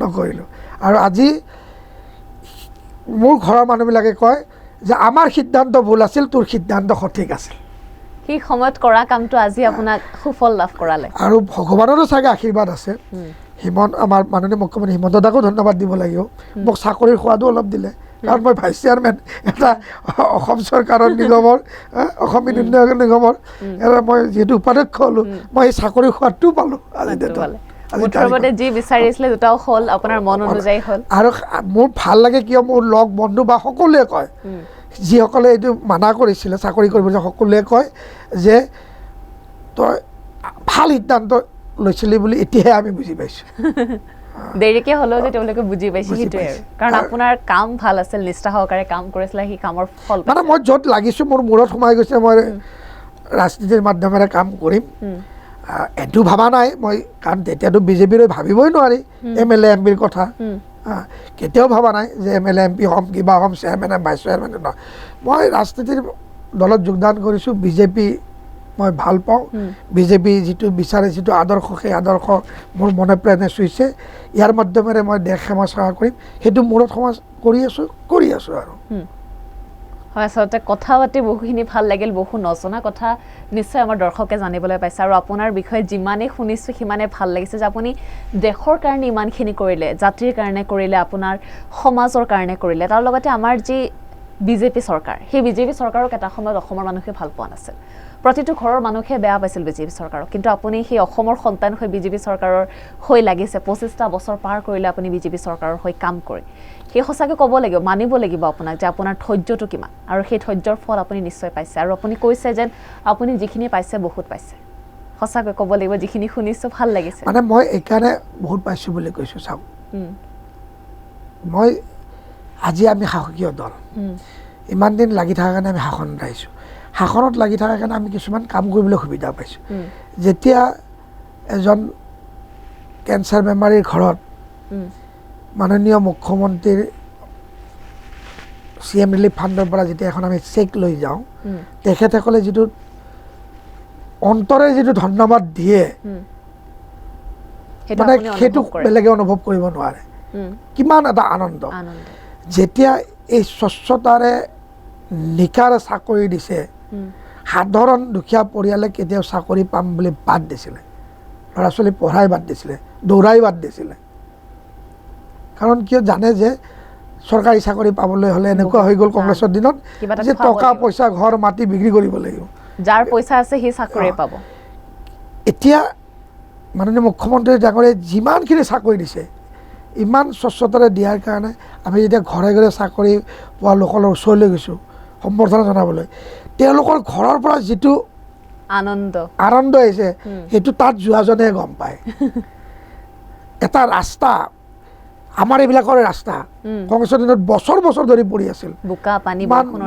S2: নকৰিলোঁ। আৰু আজি মোৰ ঘৰৰ মানুহবিলাকে কয় যে আমাৰ সিদ্ধান্ত ভুল আছিল, তোৰ সিদ্ধান্ত সঠিক আছিল।
S1: সেই সময়ত কৰা কামটো আজি আপোনাক সুফল লাভ কৰালে
S2: আৰু ভগৱানৰো চাগে আশীৰ্বাদ আছে আমাৰ মাননীয় মুখ্যমন্ত্ৰী হিমন্ত দাকো ধন্যবাদ দিব লাগিব মোক চাকৰিৰ সোৱাদো অলপ দিলে কাৰণ মই ভাইচ চেয়াৰমেন এটা অসম চৰকাৰৰ নিগমৰ অসম বিদ্যুৎ নিগমৰ মই যিহেতু উপাধ্যক্ষ হ'লোঁ মই এই চাকৰিৰ সোৱাদটোও পালোঁ
S1: মুঠৰ যি বিচাৰিছিলে দুটাও হ'ল আপোনাৰ মন অনুযায়ী হ'ল
S2: আৰু মোৰ ভাল লাগে কিয় মোৰ লগ বন্ধু বা সকলোৱে কয় যিসকলে এইটো মানা কৰিছিলে চাকৰি কৰিব সকলোৱে কয় যে তই ভাল সিদ্ধান্ত লৈছিলি বুলি এতিয়াহে আমি বুজি পাইছোঁ
S1: দেৰিকে হ'লেও যে তেওঁলোকে বুজি পাইছে সেইটোৱে আৰু কাৰণ আপোনাৰ কাম ভাল আছিল নিষ্ঠা সহকাৰে কাম কৰিছিলে সেই কামৰ ফল
S2: মানে মই য'ত লাগিছোঁ মোৰ মূৰত সোমাই গৈছে মই ৰাজনীতিৰ মাধ্যমেৰে কাম কৰিম এইটো ভবা নাই মই কাৰণ তেতিয়াতো বিজেপিৰ ভাবিবই নোৱাৰি MLA MPৰ কথা কেতিয়াও ভবা নাই যে MLA MP হ'ম কিবা হ'ম চেয়াৰমেন ভাইচ চেয়াৰমেন নহয় মই ৰাজনীতিৰ দলত যোগদান কৰিছোঁ বিজেপি মই ভাল পাওঁ বিজেপি যিটো বিচাৰে যিটো আদৰ্শ সেই আদৰ্শ মোৰ মনে প্ৰাণে চুইছে ইয়াৰ মাধ্যমেৰে মই দেশ সমাজ সেৱা কৰিম সেইটো মূৰত সমাজ কৰি আছোঁ আৰু
S1: হয় আচলতে কথা পাতি বহুখিনি ভাল লাগিল বহু নজনা কথা নিশ্চয় আমাৰ দৰ্শকে জানিবলৈ পাইছে আৰু আপোনাৰ বিষয়ে যিমানেই শুনিছোঁ সিমানে ভাল লাগিছে যে আপুনি দেশৰ কাৰণে ইমানখিনি কৰিলে জাতিৰ কাৰণে কৰিলে আপোনাৰ সমাজৰ কাৰণে কৰিলে তাৰ লগতে আমাৰ যি বিজেপি চৰকাৰ সেই বিজেপি চৰকাৰক এটা সময়ত অসমৰ মানুহে ভাল পোৱা নাছিল প্ৰতিটো ঘৰৰ মানুহে বেয়া পাইছিল বিজেপি চৰকাৰক কিন্তু আপুনি সেই অসমৰ সন্তান হৈ বিজেপি চৰকাৰৰ হৈ লাগিছে 25টা বছৰ পাৰ কৰিলে আপুনি বিজেপি চৰকাৰৰ হৈ কাম কৰে সেই সঁচাকৈ ক'ব লাগিব মানিব লাগিব আপোনাক যে আপোনাৰ ধৈৰ্যটো কিমান আৰু সেই ধৈৰ্যৰ ফল আপুনি নিশ্চয় পাইছে আৰু আপুনি কৈছে যেন আপুনি যিখিনি পাইছে বহুত পাইছে সঁচাকৈ ক'ব লাগিব যিখিনি শুনিছোঁ ভাল লাগিছে
S2: মানে মই এইকাৰণে বহুত পাইছোঁ বুলি কৈছোঁ চাওক মই আজি আমি শাসকীয় দল ইমান দিন লাগি থকাৰ কাৰণে আমি শাসনত আহিছোঁ শাসনত লাগি থকাৰ কাৰণে আমি কিছুমান কাম কৰিবলৈ সুবিধা পাইছোঁ যেতিয়া এজন কেঞ্চাৰ বেমাৰীৰ ঘৰত মাননীয় মুখ্যমন্ত্ৰীৰ CM ৰিলিফ ফাণ্ডৰ পৰা যেতিয়া এখন আমি চেক লৈ যাওঁ তেখেতসকলে যিটো অন্তৰে যিটো ধন্যবাদ দিয়ে মানে সেইটো বেলেগে অনুভৱ কৰিব নোৱাৰে কিমান এটা আনন্দ যেতিয়া এই স্বচ্ছতাৰে নিকাৰে চাকৰি দিছে সাধাৰণ দুখীয়া পৰিয়ালে কেতিয়াও চাকৰি পাম বুলি বাদ দিছিলে ল'ৰা ছোৱালী পঢ়াই বাদ দিছিলে দৌৰাই বাদ দিছিলে কাৰণ কিয় জানে যে চৰকাৰী চাকৰি পাবলৈ হ'লে এনেকুৱা হৈ গ'ল কংগ্ৰেছৰ দিনত যে টকা পইচা ঘৰ মাটি বিক্ৰী কৰিব লাগিব
S1: যাৰ পইচা আছে সি চাকৰি পাব
S2: এতিয়া মাননীয় মুখ্যমন্ত্ৰী ডাঙৰীয়াই যিমানখিনি চাকৰি দিছে ইমান স্বচ্ছতাৰে দিয়াৰ কাৰণে আমি যেতিয়া ঘৰে ঘৰে চাকৰি পোৱা লোকৰ ওচৰলৈ গৈছোঁ সম্বৰ্ধনা জনাবলৈ তেওঁলোকৰ ঘৰৰ পৰা যিটো আনন্দ আহিছে সেইটো তাত যোৱাজনে গম পায় এটা ৰাস্তা আমাৰ এইবিলাকৰ ৰাস্তা কংগ্ৰেছৰ দিনত বছৰ বছৰ ধৰি পৰি আছিল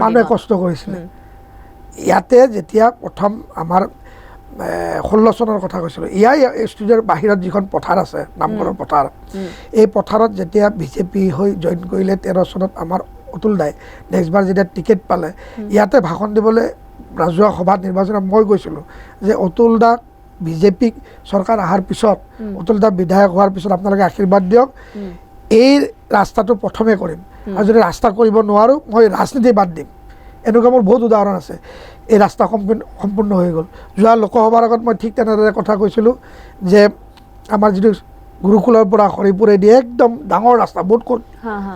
S2: মানুহে কষ্ট কৰিছিলে ইয়াতে যেতিয়া প্ৰথম আমাৰ 16 চনৰ কথা কৈছিলোঁ ষ্টুডিঅ'ৰ বাহিৰত যিখন পথাৰ আছে নামঘৰৰ পথাৰ এই পথাৰত যেতিয়া বিজেপি হৈ জইন কৰিলে 13 চনত আমাৰ অতুল দাই নেক্সটবাৰ যেতিয়া টিকেট পালে ইয়াতে ভাষণ দিবলৈ ৰাজহুৱা সভাত নিৰ্বাচনত মই গৈছিলোঁ যে অতুল দাক বিজেপিক চৰকাৰ অহাৰ পিছত অতুল দা বিধায়ক হোৱাৰ পিছত আপোনালোকে আশীৰ্বাদ দিয়ক এই ৰাস্তাটো প্ৰথমে কৰিম আৰু যদি ৰাস্তা কৰিব নোৱাৰোঁ মই ৰাজনীতি বাদ দিম এনেকুৱা মোৰ বহুত উদাহৰণ আছে এই ৰাস্তা সম্পূৰ্ণ হৈ গ'ল যোৱা লোকসভাৰ আগত মই ঠিক তেনেদৰে কথা কৈছিলোঁ যে আমাৰ যিটো গুৰুকুলৰ পৰা হৰিপুৰেদি একদম ডাঙৰ ৰাস্তা বহুত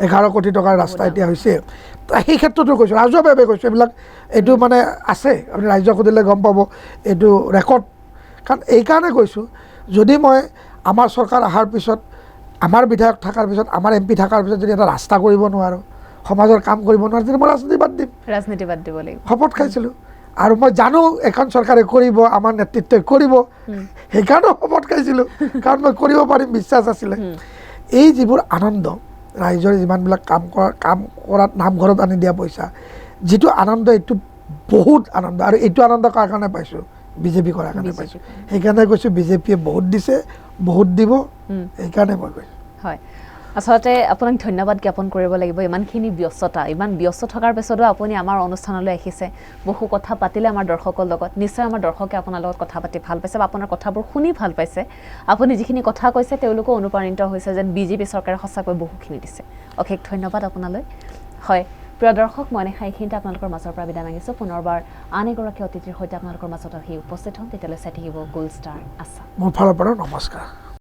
S2: 11 কোটি টকাৰ ৰাস্তা এতিয়া হৈছে সেই ক্ষেত্ৰতো কৈছোঁ ৰাজহুৱাভাৱে কৈছোঁ এইবিলাক এইটো মানে আছে আপুনি ৰাইজক সুধিলে গম পাব এইটো ৰেকৰ্ড কাৰণ এইকাৰণে কৈছোঁ যদি মই আমাৰ চৰকাৰ অহাৰ পিছত আমাৰ বিধায়ক থকাৰ পিছত আমাৰ MP থকাৰ পিছত যদি এটা ৰাস্তা কৰিব নোৱাৰোঁ সমাজৰ কাম কৰিব নোৱাৰোঁ তেতিয়া মই ৰাজনীতি বাদ দিব লাগিব শপত খাইছিলোঁ আৰু মই জানো এখন চৰকাৰে কৰিব আমাৰ নেতৃত্বই কৰিব সেইকাৰণেও শপত খাইছিলোঁ কাৰণ মই কৰিব পাৰিম বিশ্বাস আছিলে এই যিবোৰ আনন্দ ৰাইজৰ যিমানবিলাক কাম কৰাত নামঘৰত আনি দিয়া পইচা যিটো আনন্দ এইটো বহুত আনন্দ আৰু এইটো আনন্দ কাৰ কাৰণে পাইছোঁ বিজেপি কৰাৰ কাৰণে পাইছোঁ সেইকাৰণে কৈছোঁ বিজেপিয়ে বহুত দিছে বহুত দিব সেইকাৰণে মই কৈছোঁ
S1: হয় আচলতে আপোনাক ধন্যবাদ জ্ঞাপন কৰিব লাগিব ইমানখিনি ইমান ব্যস্ত থকাৰ পিছতো আপুনি আমাৰ অনুষ্ঠানলৈ আহিছে বহু কথা পাতিলে আমাৰ দৰ্শকৰ লগত নিশ্চয় আমাৰ দৰ্শকে আপোনাৰ লগত কথা পাতি ভাল পাইছে বা আপোনাৰ কথাবোৰ শুনি ভাল পাইছে আপুনি যিখিনি কথা কৈছে তেওঁলোকো অনুপ্ৰাণিত হৈছে যেন বিজেপি চৰকাৰে সঁচাকৈ বহুখিনি দিছে অশেষ ধন্যবাদ আপোনালৈ হয় প্ৰিয় দৰ্শক মই নেখা এইখিনিতে আপোনালোকৰ মাজৰ পৰা বিদায় মাগিছোঁ পুনৰবাৰ আন এগৰাকী অতিথিৰ সৈতে আপোনালোকৰ মাজত আহি উপস্থিত হ'ম তেতিয়ালৈ চাই থাকিব গোল্ড ষ্টাৰ আছাম
S2: মোৰ ফালৰ পৰা নমস্কাৰ